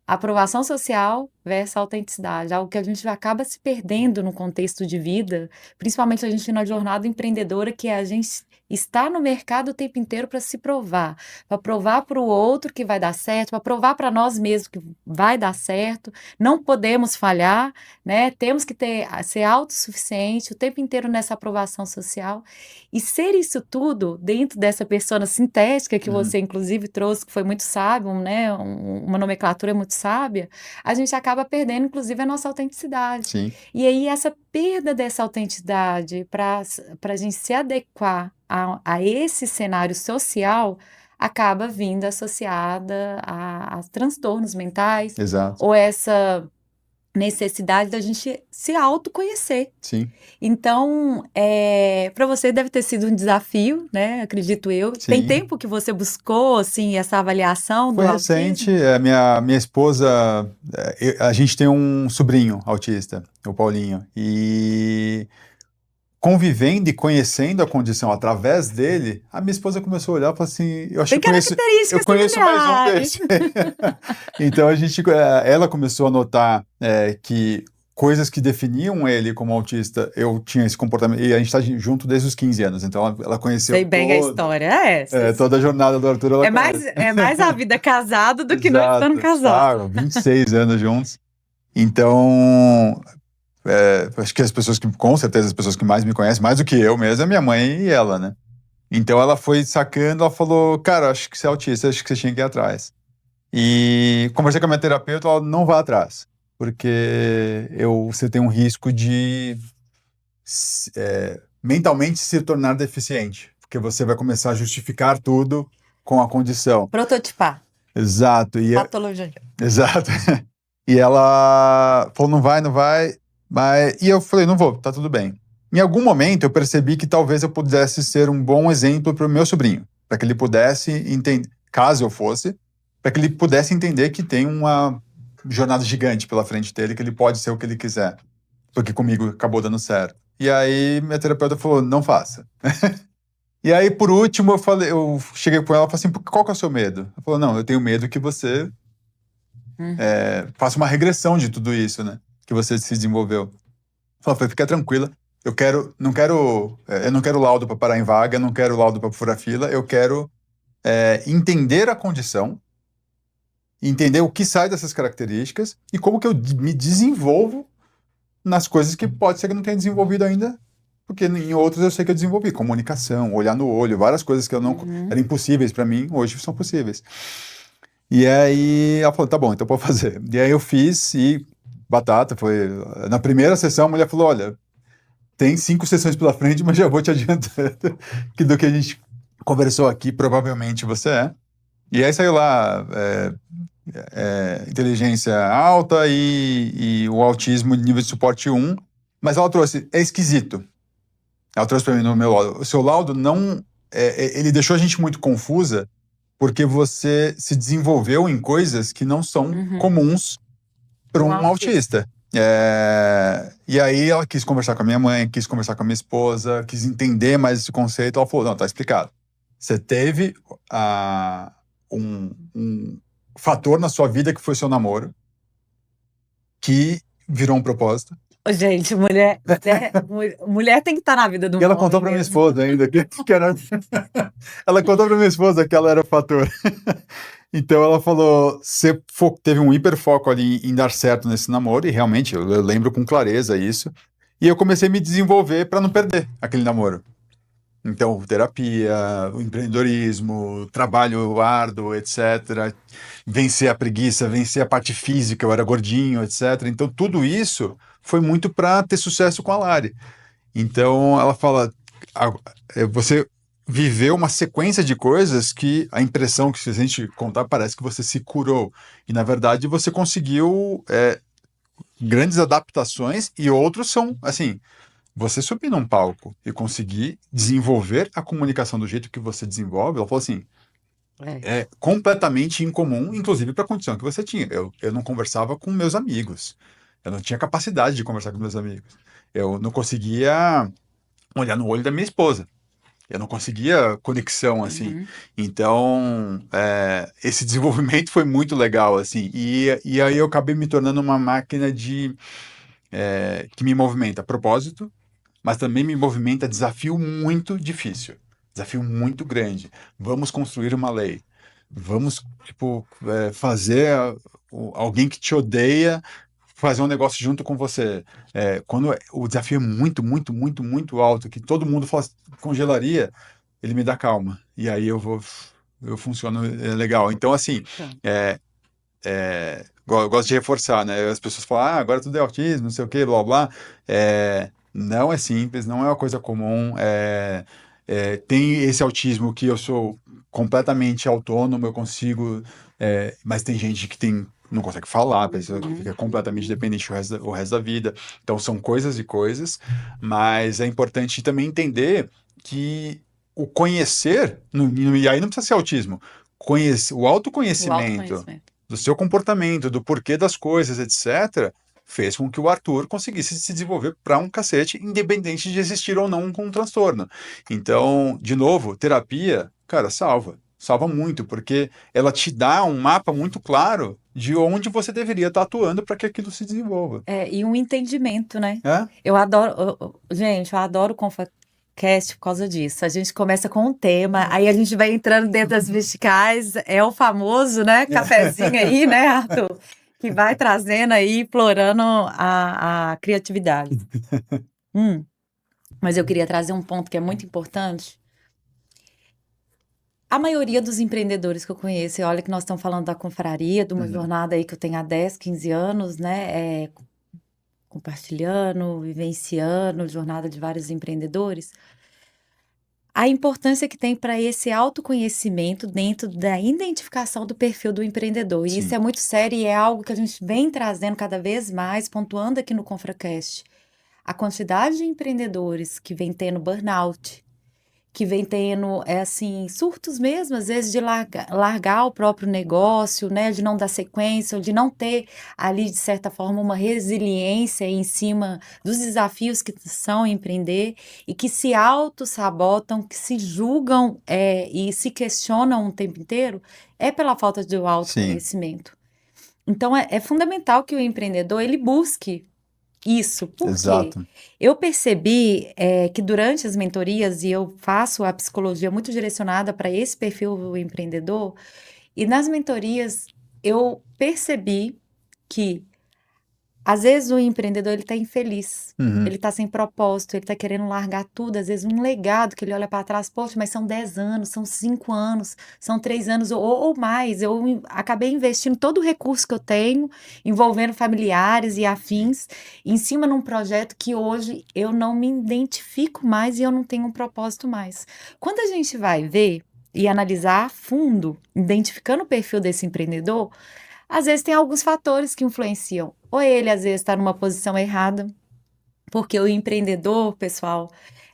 aprovação social versus autenticidade, algo que a gente acaba se perdendo no contexto de vida, principalmente a gente na jornada empreendedora, que a gente está no mercado o tempo inteiro para se provar, para provar para o outro que vai dar certo, para provar para nós mesmos que vai dar certo, não podemos falhar, né? Temos que ser autossuficiente o tempo inteiro nessa aprovação social e ser isso tudo dentro dessa persona sintética que você inclusive trouxe, que foi muito sábio, né? Uma nomenclatura muito sábia, a gente acaba perdendo, inclusive, a nossa autenticidade. Sim. E aí, essa perda dessa autenticidade para a gente se adequar a esse cenário social acaba vindo associada a transtornos mentais Exato. ou essa necessidade da gente se autoconhecer. Sim. Então, para você deve ter sido um desafio, né? Acredito eu. Sim. Tem tempo que você buscou, assim, essa avaliação do Foi autismo? recente. Minha esposa, a gente tem um sobrinho autista, o Paulinho, e convivendo e conhecendo a condição através dele, a minha esposa começou a olhar e falou assim, eu acho Tem que eu conheço mais um características desse. Então ela começou a notar que coisas que definiam ele como autista, eu tinha esse comportamento, e a gente está junto desde os 15 anos, então ela conheceu Sei bem a história, toda a jornada do Arthur, ela é mais a vida casado do que não Exato. estando casado. 26 anos juntos. Então, acho que com certeza as pessoas que mais me conhecem, mais do que eu mesmo, é minha mãe e ela, né? Então ela foi sacando, ela falou, cara, acho que você é autista, acho que você tinha que ir atrás. E conversei com a minha terapeuta, ela não vai atrás, porque você tem um risco de mentalmente se tornar deficiente, porque você vai começar a justificar tudo com a condição. Prototipar. Exato. Patologia. Exato. E ela falou, não vai. E eu falei, não vou, tá tudo bem. Em algum momento eu percebi que talvez eu pudesse ser um bom exemplo para o meu sobrinho, para que ele pudesse entender, caso eu fosse, para que ele pudesse entender que tem uma jornada gigante pela frente dele, que ele pode ser o que ele quiser, porque comigo acabou dando certo. E aí minha terapeuta falou, não faça. E aí, por último, eu cheguei com ela e falei assim, qual que é o seu medo? Ela falou, não, eu tenho medo que você faça uma regressão de tudo isso, né? Que você se desenvolveu. Ela falou, fica tranquila, eu não quero laudo para parar em vaga, eu não quero laudo para furar fila, eu quero entender a condição, entender o que sai dessas características e como que eu me desenvolvo nas coisas que pode ser que eu não tenha desenvolvido ainda, porque em outras eu sei que eu desenvolvi, comunicação, olhar no olho, várias coisas que eu não eram impossíveis para mim, hoje são possíveis. E aí ela falou, tá bom, então pode fazer. E aí eu fiz e batata, foi... Na primeira sessão a mulher falou, olha, tem 5 sessões pela frente, mas já vou te adiantando que do que a gente conversou aqui, provavelmente você é. E aí saiu lá inteligência alta e o autismo de nível de suporte 1, mas ela trouxe, é esquisito. Ela trouxe para mim no meu laudo. O seu laudo não... ele deixou a gente muito confusa, porque você se desenvolveu em coisas que não são comuns para um autista. E aí ela quis conversar com a minha mãe, quis conversar com a minha esposa, quis entender mais esse conceito. Ela falou, não, tá explicado. Você teve um fator na sua vida que foi seu namoro, que virou um propósito. Gente, mulher tem que estar na vida do E ela homem contou pra minha mesmo. esposa ainda que era... Ela contou pra minha esposa que ela era o fator. Então ela falou, você teve um hiperfoco ali em dar certo nesse namoro, e realmente eu lembro com clareza isso. E eu comecei a me desenvolver para não perder aquele namoro. Então, terapia, o empreendedorismo, trabalho árduo, etc. Vencer a preguiça, vencer a parte física, eu era gordinho, etc. Então, tudo isso foi muito para ter sucesso com a Lari. Então, ela fala, você viveu uma sequência de coisas que a impressão que se a gente contar parece que você se curou. E, na verdade, você conseguiu grandes adaptações e outros são, assim... Você subir num palco e conseguir desenvolver a comunicação do jeito que você desenvolve, ela falou assim, é completamente incomum, inclusive para a condição que você tinha. Eu não conversava com meus amigos. Eu não tinha capacidade de conversar com meus amigos. Eu não conseguia olhar no olho da minha esposa. Eu não conseguia conexão, assim. Então, esse desenvolvimento foi muito legal, assim. E aí eu acabei me tornando uma máquina que me movimenta a propósito, mas também me movimenta desafio muito difícil, desafio muito grande. Vamos construir uma lei. Vamos, tipo, fazer alguém que te odeia fazer um negócio junto com você. Quando o desafio é muito, muito, muito, muito alto, que todo mundo congelaria, ele me dá calma. E aí eu funciono legal. Então, assim, eu gosto de reforçar, né? As pessoas falam, agora tudo é autismo, não sei o quê, blá, blá. Não é simples, não é uma coisa comum. Tem esse autismo que eu sou completamente autônomo, eu consigo, mas tem gente que não consegue falar, a pessoa fica completamente dependente o resto da vida. Então, são coisas e coisas, mas é importante também entender que o conhecer, e aí não precisa ser autismo, o O autoconhecimento autoconhecimento. do seu comportamento, do porquê das coisas, etc., fez com que o Arthur conseguisse se desenvolver para um cacete, independente de existir ou não um transtorno. Então, de novo, terapia, cara, salva muito, porque ela te dá um mapa muito claro de onde você deveria estar atuando para que aquilo se desenvolva. E um entendimento, né? É? Eu adoro, gente, eu adoro o ConfaCast por causa disso. A gente começa com um tema, aí a gente vai entrando dentro das verticais, é o famoso, né, cafezinho aí, né, Arthur? Que vai trazendo aí, explorando a criatividade. Mas eu queria trazer um ponto que é muito importante. A maioria dos empreendedores que eu conheço, e olha que nós estamos falando da confraria, de uma jornada aí que eu tenho há 10, 15 anos, né, compartilhando, vivenciando, jornada de vários empreendedores, a importância que tem para esse autoconhecimento dentro da identificação do perfil do empreendedor. E isso é muito sério e é algo que a gente vem trazendo cada vez mais, pontuando aqui no ConfraCast. A quantidade de empreendedores que vem tendo burnout, que vem tendo, assim, surtos mesmo, às vezes, de largar o próprio negócio, né, de não dar sequência, de não ter ali, de certa forma, uma resiliência em cima dos desafios que são empreender e que se auto-sabotam, que se julgam e se questionam o tempo inteiro, é pela falta de autoconhecimento. Então, é fundamental que o empreendedor, ele busque isso. Por quê? Eu percebi que durante as mentorias, e eu faço a psicologia muito direcionada para esse perfil do empreendedor, e nas mentorias eu percebi que Às vezes o empreendedor ele está infeliz, Uhum. ele está sem propósito, ele está querendo largar tudo, às vezes um legado que ele olha para trás, poxa, mas são 10 anos, são 5 anos, são 3 anos ou mais, acabei investindo todo o recurso que eu tenho, envolvendo familiares e afins, em cima de um projeto que hoje eu não me identifico mais e eu não tenho um propósito mais. Quando a gente vai ver e analisar a fundo, identificando o perfil desse empreendedor, às vezes tem alguns fatores que influenciam. Ou ele, às vezes, está numa posição errada, porque o empreendedor, pessoal,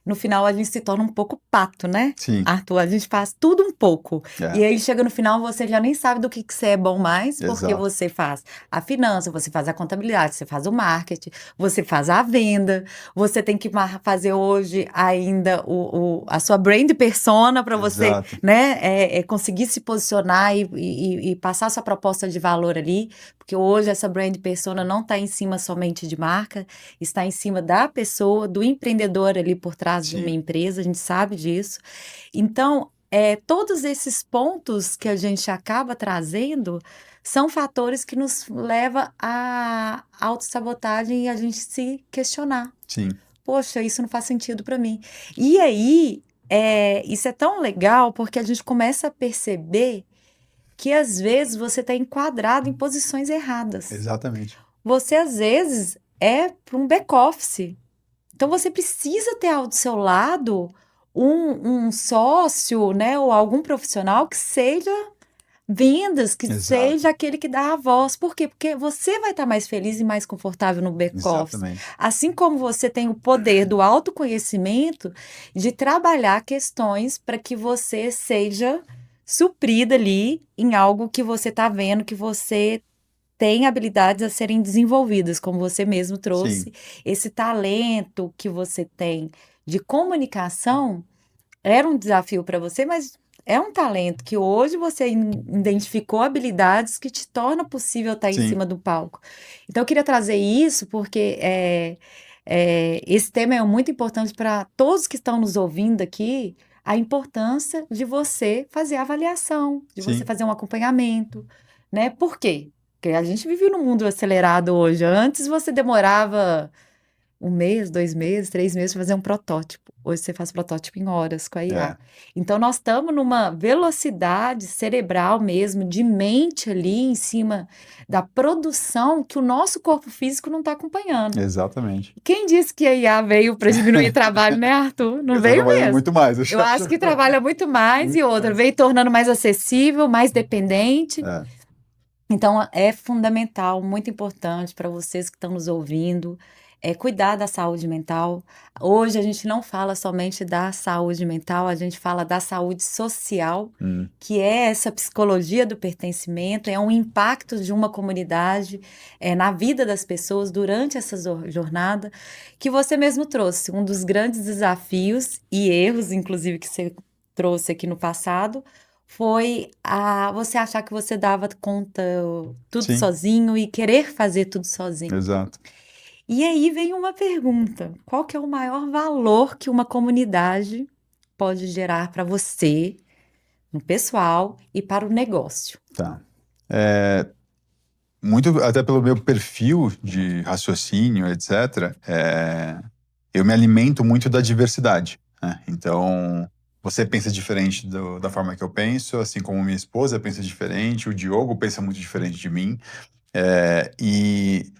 no final a gente se torna um pouco pato, né? Sim, Arthur, a gente faz tudo um pouco. E é, aí chega no final, você já nem sabe do que você é bom mais, porque exato. você faz a finança, você faz a contabilidade, você faz o marketing, você faz a venda, você tem que fazer hoje ainda a sua brand persona para você, Exato. né, conseguir se posicionar e passar sua proposta de valor ali, porque hoje essa brand persona não está em cima somente de marca, está em cima da pessoa, do empreendedor ali por trás de uma Sim, empresa, a gente sabe disso. Então, todos esses pontos que a gente acaba trazendo são fatores que nos levam à autossabotagem e a gente se questionar. sim, Poxa, isso não faz sentido para mim. E aí, isso é tão legal porque a gente começa a perceber que às vezes você está enquadrado em posições erradas. exatamente. Você às vezes é para um back-office. Então você precisa ter ao seu lado um sócio, né, ou algum profissional que seja vendas, que Exato, seja aquele que dá a voz. Por quê? Porque você vai estar mais feliz e mais confortável no back-office. exatamente. Assim como você tem o poder do autoconhecimento de trabalhar questões para que você seja suprida ali em algo que você está vendo, que você tem habilidades a serem desenvolvidas, como você mesmo Sim, trouxe. Esse talento que você tem de comunicação era um desafio para você, mas é um talento que hoje você identificou habilidades que te torna possível estar em sim, cima do palco. Então, eu queria trazer isso porque esse tema é muito importante para todos que estão nos ouvindo aqui, a importância de você fazer a avaliação, de você sim. fazer um acompanhamento, né? Por quê? Porque a gente vive num mundo acelerado hoje. Antes você demorava 1 mês, 2 meses, 3 meses para fazer um protótipo. Hoje você faz protótipo em horas com a IA. É, Então, nós estamos numa velocidade cerebral mesmo, de mente ali em cima da produção que o nosso corpo físico não está acompanhando. exatamente. Quem disse que a IA veio para diminuir trabalho, né, Arthur? Não Eu tô veio trabalhando mesmo. muito mais, eu Eu já acho acho. que trabalha muito mais e Muito outra, mais. veio tornando mais acessível, mais dependente. É, Então, é fundamental, muito importante para vocês que estão nos ouvindo, cuidar da saúde mental. Hoje a gente não fala somente da saúde mental, a gente fala da saúde social, hum, que é essa psicologia do pertencimento, é um impacto de uma comunidade, na vida das pessoas durante essa jornada, que você mesmo trouxe. Um dos grandes desafios e erros, inclusive, que você trouxe aqui no passado foi você achar que você dava conta tudo sim, sozinho e querer fazer tudo sozinho. exato. E aí vem uma pergunta: qual que é o maior valor que uma comunidade pode gerar para você, no pessoal e para o negócio? Tá. É, muito, até pelo meu perfil de raciocínio, etc., eu me alimento muito da diversidade, né? Então, você pensa diferente da forma que eu penso, assim como minha esposa pensa diferente, o Diogo pensa muito diferente de mim. E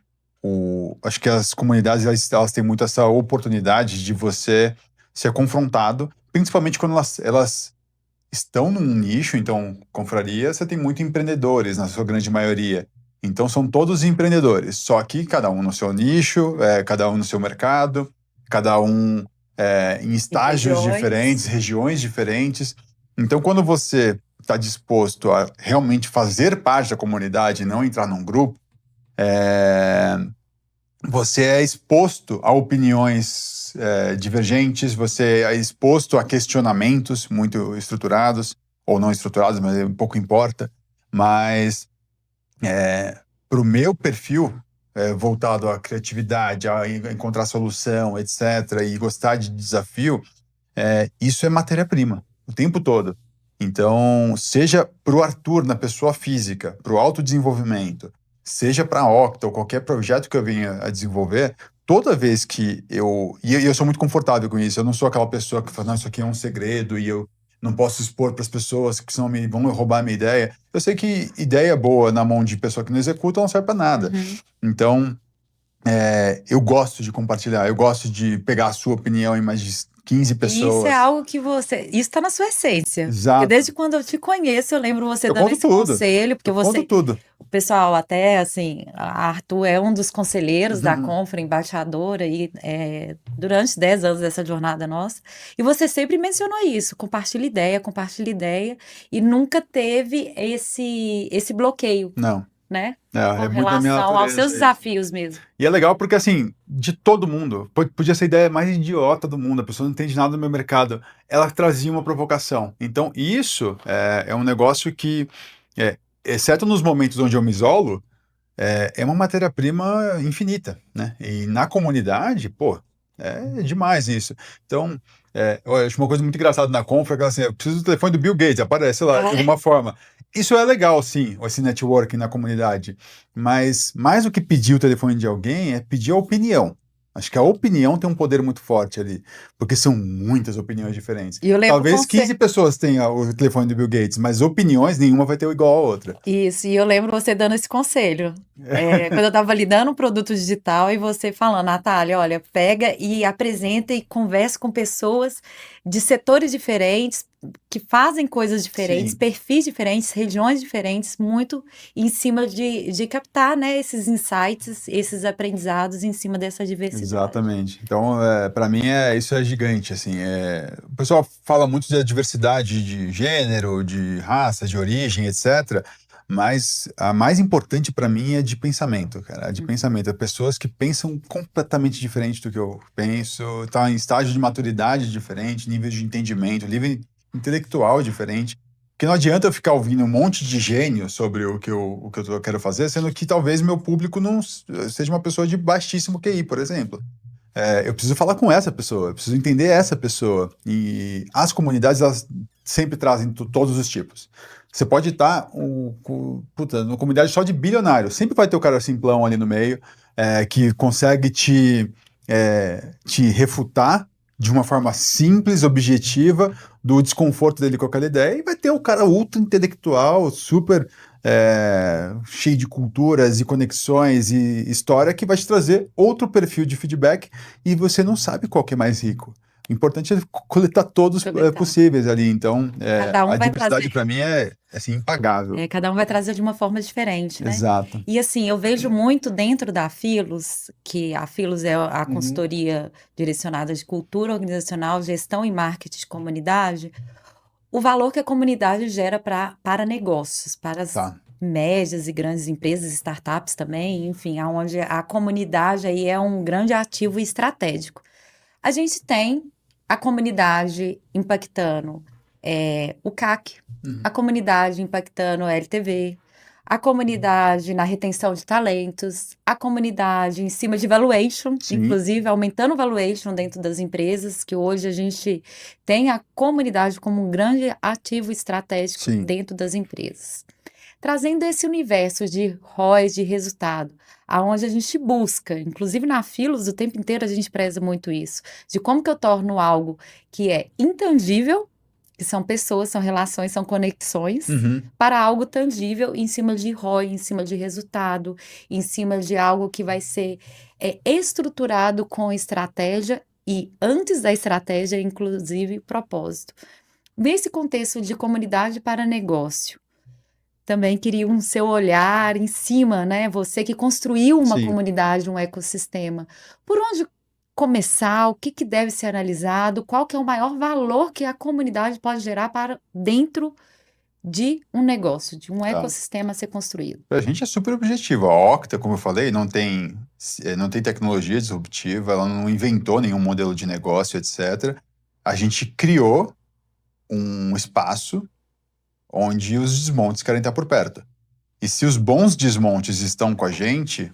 acho que as comunidades elas têm muito essa oportunidade de você ser confrontado, principalmente quando elas estão num nicho. Então, confraria, você tem muito empreendedores, na sua grande maioria. Então, são todos empreendedores, só que cada um no seu nicho, cada um no seu mercado, cada um em Em estágios diferentes, regiões. regiões diferentes. Então, quando você está disposto a realmente fazer parte da comunidade e não entrar num grupo, é, você é exposto a opiniões divergentes, você é exposto a questionamentos muito estruturados, ou não estruturados, mas pouco importa. Mas, para o meu perfil, voltado à criatividade, a encontrar solução, etc., e gostar de desafio, isso é matéria-prima, o tempo todo. Então, seja para o Arthur, na pessoa física, para o autodesenvolvimento, seja para a Octa ou qualquer projeto que eu venha a desenvolver, toda vez que e eu sou muito confortável com isso, eu não sou aquela pessoa que fala, não, isso aqui é um segredo e eu não posso expor para as pessoas, que senão vão roubar a minha ideia. Eu sei que ideia boa na mão de pessoa que não executa não serve para nada. Então, eu gosto de compartilhar, eu gosto de pegar a sua opinião em mais de 15 pessoas. Isso é algo que você... Isso está na sua essência. Exato. Porque desde quando eu te conheço, eu lembro você Eu dando conto esse tudo. conselho, porque Eu conto tudo. o pessoal até, assim, a Arthur é um dos conselheiros da Confra, embaixadora, e durante 10 anos dessa jornada nossa, e você sempre mencionou isso, compartilha ideia, e nunca teve esse bloqueio, Não. né? É Com muito da minha relação aos natureza seus isso. desafios mesmo. E é legal porque, assim, de todo mundo, podia ser a ideia mais idiota do mundo, a pessoa não entende nada do meu mercado, ela trazia uma provocação. Então, isso é um negócio que, exceto nos momentos onde eu me isolo, é uma matéria-prima infinita, né? E na comunidade, pô, é demais isso. Então, eu acho uma coisa muito engraçada na Confra, que assim, eu preciso do telefone do Bill Gates, aparece lá, de alguma forma. Isso é legal, sim, esse networking na comunidade. Mas mais do que pedir o telefone de alguém, é pedir a opinião. Acho que a opinião tem um poder muito forte ali, porque são muitas opiniões diferentes. E eu lembro Talvez 15 pessoas tenham o telefone do Bill Gates, mas opiniões nenhuma vai ter igual a outra. Isso, e eu lembro você dando esse conselho. Quando eu estava lidando um produto digital e você falando, Natália, olha, pega e apresenta e conversa com pessoas de setores diferentes, que fazem coisas diferentes, Sim. perfis diferentes, regiões diferentes, muito em cima de captar, né, esses insights, esses aprendizados em cima dessa diversidade. Exatamente. Então, para mim, isso é gigante, assim. O pessoal fala muito da diversidade de gênero, de raça, de origem, etc. Mas a mais importante para mim é de pensamento, cara. De pensamento. É pessoas que pensam completamente diferente do que eu penso, tá em estágio de maturidade diferente, nível de entendimento, nível intelectual diferente. Porque não adianta eu ficar ouvindo um monte de gênio sobre o que eu quero fazer, sendo que talvez meu público não seja uma pessoa de baixíssimo QI, por exemplo. Eu preciso falar com essa pessoa, eu preciso entender essa pessoa. E as comunidades, elas sempre trazem todos os tipos. Você pode estar numa comunidade só de bilionários, sempre vai ter o cara simplão ali no meio, que consegue te refutar de uma forma simples, objetiva, do desconforto dele com aquela ideia, e vai ter o cara ultra intelectual, super cheio de culturas e conexões e história, que vai te trazer outro perfil de feedback, e você não sabe qual que é mais rico. O importante é coletar todos possíveis ali. Então, Cada um a vai diversidade trazer. para mim é assim, impagável. Cada um vai trazer de uma forma diferente, né? Exato. E assim, eu vejo muito dentro da Filos, que a Filos é a consultoria direcionada de cultura organizacional, gestão e marketing de comunidade, o valor que a comunidade gera para negócios, para as médias e grandes empresas, startups também, enfim, onde a comunidade aí é um grande ativo estratégico. A gente tem a comunidade impactando o CAC, a comunidade impactando o LTV, a comunidade na retenção de talentos, a comunidade em cima de valuation, inclusive aumentando o valuation dentro das empresas, que hoje a gente tem a comunidade como um grande ativo estratégico dentro das empresas. Trazendo esse universo de ROI, de resultado, aonde a gente busca, inclusive na Filos, o tempo inteiro a gente preza muito isso, de como que eu torno algo que é intangível, que são pessoas, são relações, são conexões, para algo tangível em cima de ROI, em cima de resultado, em cima de algo que vai ser estruturado com estratégia e, antes da estratégia, inclusive, propósito. Nesse contexto de comunidade para negócio, também queria um seu olhar em cima, né? Você que construiu uma comunidade, um ecossistema. Por onde começar? O que deve ser analisado? Qual que é o maior valor que a comunidade pode gerar para dentro de um negócio, de um ecossistema a ser construído? A gente é super objetivo. A Octa, como eu falei, não tem tecnologia disruptiva, ela não inventou nenhum modelo de negócio, etc. A gente criou um espaço onde os desmontes querem estar por perto. E se os bons desmontes estão com a gente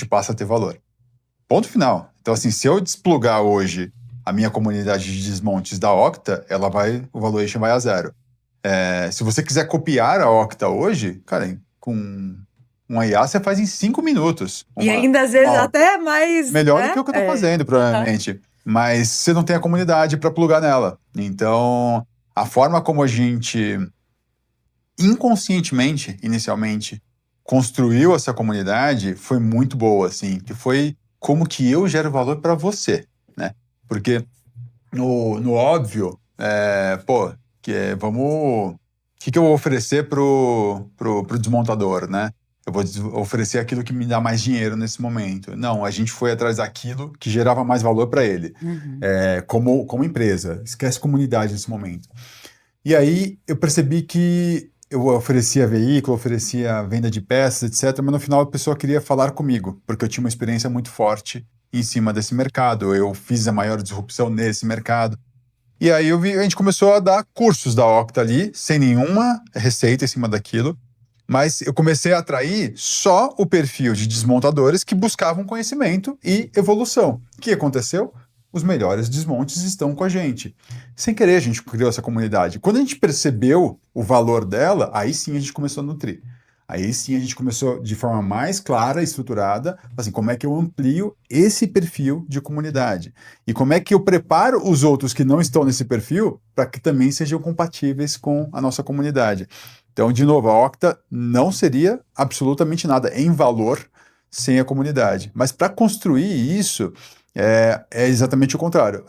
passa a ter valor. Ponto final. Então, assim, se eu desplugar hoje a minha comunidade de desmontes da Octa, o valuation vai a zero. Se você quiser copiar a Octa hoje, cara, com Um IA você faz em 5 minutos. E ainda, às vezes, uma- até mais... Melhor né? do que o que eu tô fazendo, provavelmente. Mas você não tem a comunidade para plugar nela. Então, a forma como a gente inconscientemente, inicialmente, construiu essa comunidade foi muito boa, assim, que foi como que eu gero valor para você, né? Porque no óbvio, o que eu vou oferecer pro desmontador, né? Eu vou oferecer aquilo que me dá mais dinheiro nesse momento. Não, a gente foi atrás daquilo que gerava mais valor para ele, Uhum. como empresa. Esquece comunidade nesse momento. E aí eu percebi que eu oferecia veículo, oferecia venda de peças, etc., mas no final a pessoa queria falar comigo, porque eu tinha uma experiência muito forte em cima desse mercado. Eu fiz a maior disrupção nesse mercado. E aí a gente começou a dar cursos da Octa ali, sem nenhuma receita em cima daquilo, mas eu comecei a atrair só o perfil de desmontadores que buscavam conhecimento e evolução. O que aconteceu? Os melhores desmontes estão com a gente. Sem querer, a gente criou essa comunidade. Quando a gente percebeu o valor dela, aí sim a gente começou a nutrir. Aí sim a gente começou de forma mais clara e estruturada, assim, como é que eu amplio esse perfil de comunidade? E como é que eu preparo os outros que não estão nesse perfil para que também sejam compatíveis com a nossa comunidade? Então, de novo, a Octa não seria absolutamente nada em valor sem a comunidade. Mas para construir isso, é exatamente o contrário.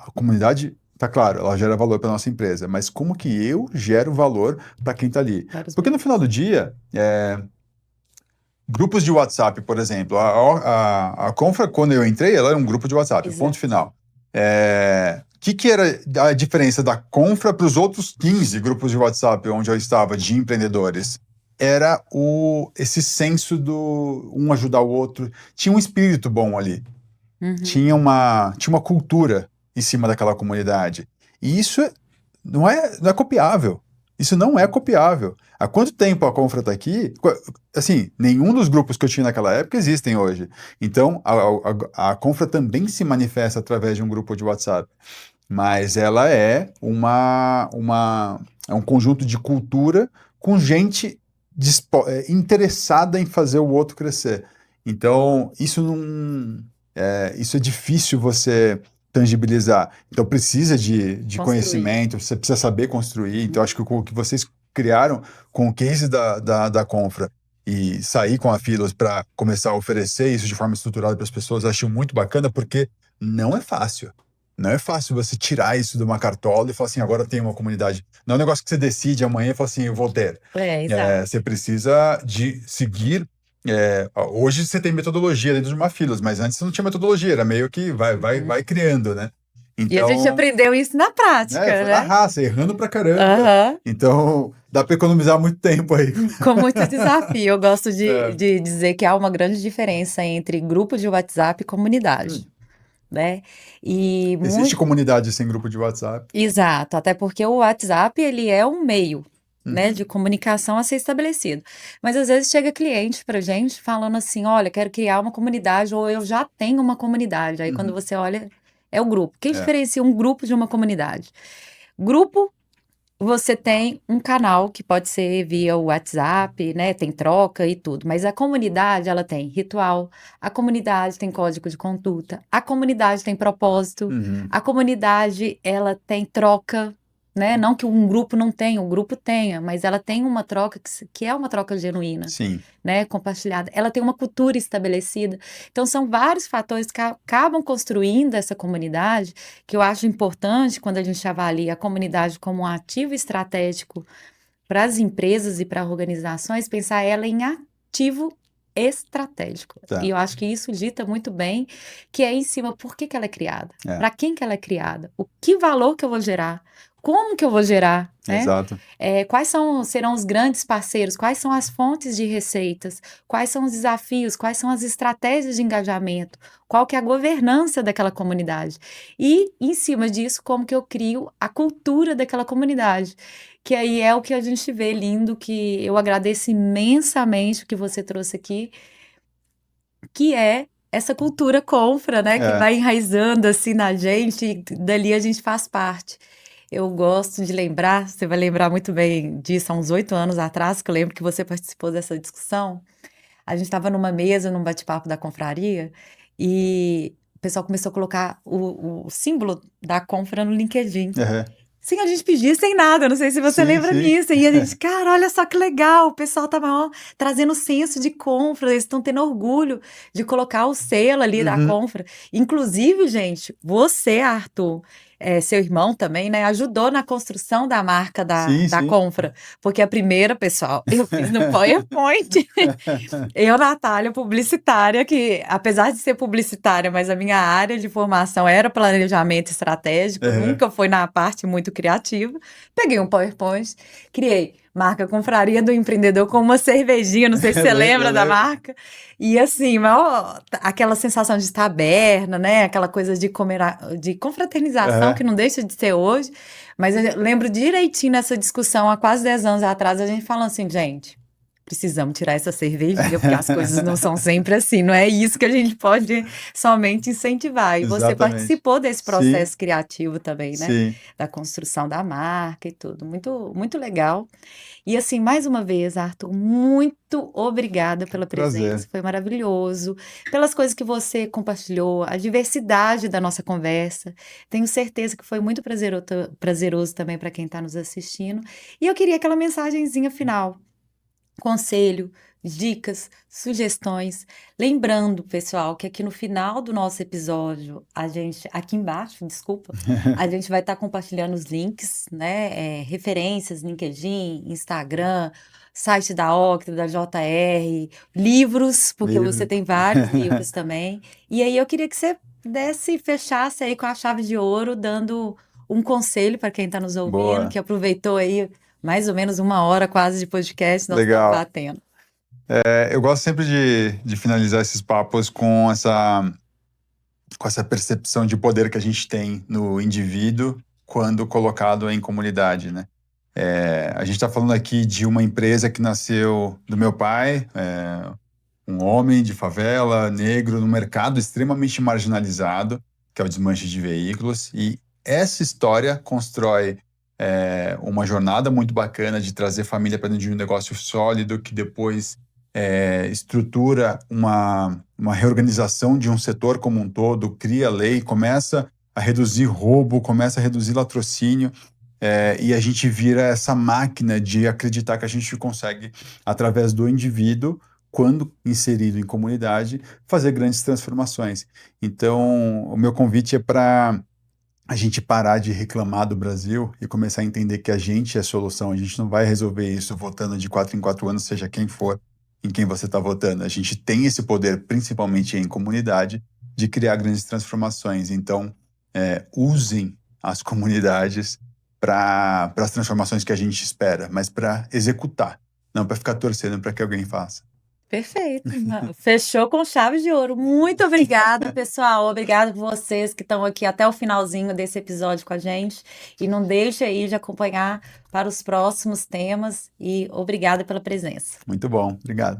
A comunidade, tá claro, ela gera valor para nossa empresa, mas como que eu gero valor para quem está ali? Porque no final do dia, grupos de WhatsApp, por exemplo, a Confra, quando eu entrei, ela era um grupo de WhatsApp, Exato. ponto final. Que era a diferença da Confra para os outros 15 grupos de WhatsApp onde eu estava, de empreendedores? Era esse senso do um ajudar o outro. Tinha um espírito bom ali. Uhum. Tinha uma cultura em cima daquela comunidade. E isso não é copiável. Isso não é copiável. Há quanto tempo a Confra está aqui? Assim, nenhum dos grupos que eu tinha naquela época existem hoje. Então, a Confra também se manifesta através de um grupo de WhatsApp. Mas ela é um conjunto de cultura com gente interessada em fazer o outro crescer. Então, isso é difícil você tangibilizar. Então, precisa de conhecimento, você precisa saber construir. Então, acho que o que vocês criaram com o case da Confra e sair com a Philos para começar a oferecer isso de forma estruturada para as pessoas, acho muito bacana, porque não é fácil. Não é fácil você tirar isso de uma cartola e falar assim, agora tem uma comunidade. Não é um negócio que você decide amanhã e fala assim, eu vou ter. Exato. Você precisa de seguir. Hoje você tem metodologia dentro de uma Philos, mas antes você não tinha metodologia, era meio que vai criando, né? E a gente aprendeu isso na prática, foi né? na raça, errando pra caramba. Aham. Então, dá para economizar muito tempo aí. Com muito desafio. Eu gosto de dizer que há uma grande diferença entre grupo de WhatsApp e comunidade, né? E Existe comunidade sem grupo de WhatsApp. Exato, até porque o WhatsApp, ele é um meio, né, de comunicação a ser estabelecido. Mas às vezes chega cliente pra gente falando assim, olha, quero criar uma comunidade ou eu já tenho uma comunidade. Aí quando você olha, é o grupo. Quem diferencia um grupo de uma comunidade? Grupo, você tem um canal que pode ser via WhatsApp, né? Tem troca e tudo. Mas a comunidade, ela tem ritual, a comunidade tem código de conduta, a comunidade tem propósito, a comunidade, ela tem troca, né? Não que um grupo não tenha, o grupo tenha, mas ela tem uma troca que é uma troca genuína, Sim. né? Compartilhada. Ela tem uma cultura estabelecida. Então, são vários fatores que acabam construindo essa comunidade, que eu acho importante quando a gente avalia a comunidade como um ativo estratégico para as empresas e para organizações, pensar ela em ativo estratégico. Tá. E eu acho que isso dita muito bem, que é em cima, por que ela é criada? Para quem que ela é criada? O que valor que eu vou gerar? Como que eu vou gerar? Né? Exato. Quais serão os grandes parceiros? Quais são as fontes de receitas? Quais são os desafios? Quais são as estratégias de engajamento? Qual que é a governança daquela comunidade? E, em cima disso, como que eu crio a cultura daquela comunidade? Que aí é o que a gente vê lindo, que eu agradeço imensamente o que você trouxe aqui, que é essa cultura Confra, né? Que vai enraizando assim na gente e dali a gente faz parte. Eu gosto de lembrar, você vai lembrar muito bem disso, há uns 8 anos atrás, que eu lembro que você participou dessa discussão, a gente estava numa mesa, num bate-papo da confraria, e o pessoal começou a colocar o símbolo da confra no LinkedIn. Aham. Sem a gente pedir, sem nada, não sei se você Sim, lembra sim. disso. E a gente, cara, olha só que legal, o pessoal tá trazendo senso de confra, eles estão tendo orgulho de colocar o selo ali da Uhum. confra. Inclusive, gente, você, Arthur, seu irmão também, né, ajudou na construção da marca Sim, da sim. confra, porque a primeira, pessoal, eu fiz no PowerPoint. Eu, Natália, publicitária, que apesar de ser publicitária, mas a minha área de formação era planejamento estratégico, Aham. nunca foi na parte muito criativa. Peguei um PowerPoint, criei marca Confraria do Empreendedor com uma cervejinha, não sei se você Eu lembra da lembro. marca. E assim, aquela sensação de taberna, né? Aquela coisa de confraternização que Aham. não deixa de ser hoje. Mas eu lembro direitinho nessa discussão, há quase 10 anos atrás, a gente falando assim, gente, precisamos tirar essa cervejinha, porque as coisas não são sempre assim, não é isso que a gente pode somente incentivar. E você Exatamente. participou desse Sim, processo criativo também, né? sim. Da construção da marca e tudo. Muito, muito legal. E assim, mais uma vez, Arthur, muito obrigada pela presença, Prazer. foi maravilhoso, pelas coisas que você compartilhou, a diversidade da nossa conversa. Tenho certeza que foi muito prazeroso também para quem está nos assistindo. E eu queria aquela mensagenzinha final, conselho, dicas, sugestões. Lembrando, pessoal, que aqui no final do nosso episódio, aqui embaixo, desculpa, a gente vai estar compartilhando os links, né? Referências, LinkedIn, Instagram, site da Octa, da JR, livros, porque você Livro. tem vários livros também. E aí eu queria que você fechasse aí com a chave de ouro, dando um conselho para quem está nos ouvindo, Boa. que aproveitou aí mais ou menos 1 hora quase de podcast nós estamos Legal. batendo. Eu gosto sempre de finalizar esses papos com essa percepção de poder que a gente tem no indivíduo quando colocado em comunidade, né? A gente está falando aqui de uma empresa que nasceu do meu pai, um homem de favela, negro, num mercado extremamente marginalizado, que é o desmanche de veículos, e essa história constrói uma jornada muito bacana de trazer família para dentro de um negócio sólido, que depois estrutura uma reorganização de um setor como um todo, cria lei, começa a reduzir roubo, começa a reduzir latrocínio, e a gente vira essa máquina de acreditar que a gente consegue, através do indivíduo, quando inserido em comunidade, fazer grandes transformações. Então, o meu convite é para a gente parar de reclamar do Brasil e começar a entender que a gente é a solução. A gente não vai resolver isso votando de 4 em 4 anos, seja quem for, em quem você está votando. A gente tem esse poder, principalmente em comunidade, de criar grandes transformações. Então, usem as comunidades para as transformações que a gente espera, mas para executar, não para ficar torcendo para que alguém faça. Perfeito. Fechou com chave de ouro. Muito obrigada, pessoal. Obrigada por vocês que estão aqui até o finalzinho desse episódio com a gente. E não deixe aí de acompanhar para os próximos temas. E obrigada pela presença. Muito bom, obrigado.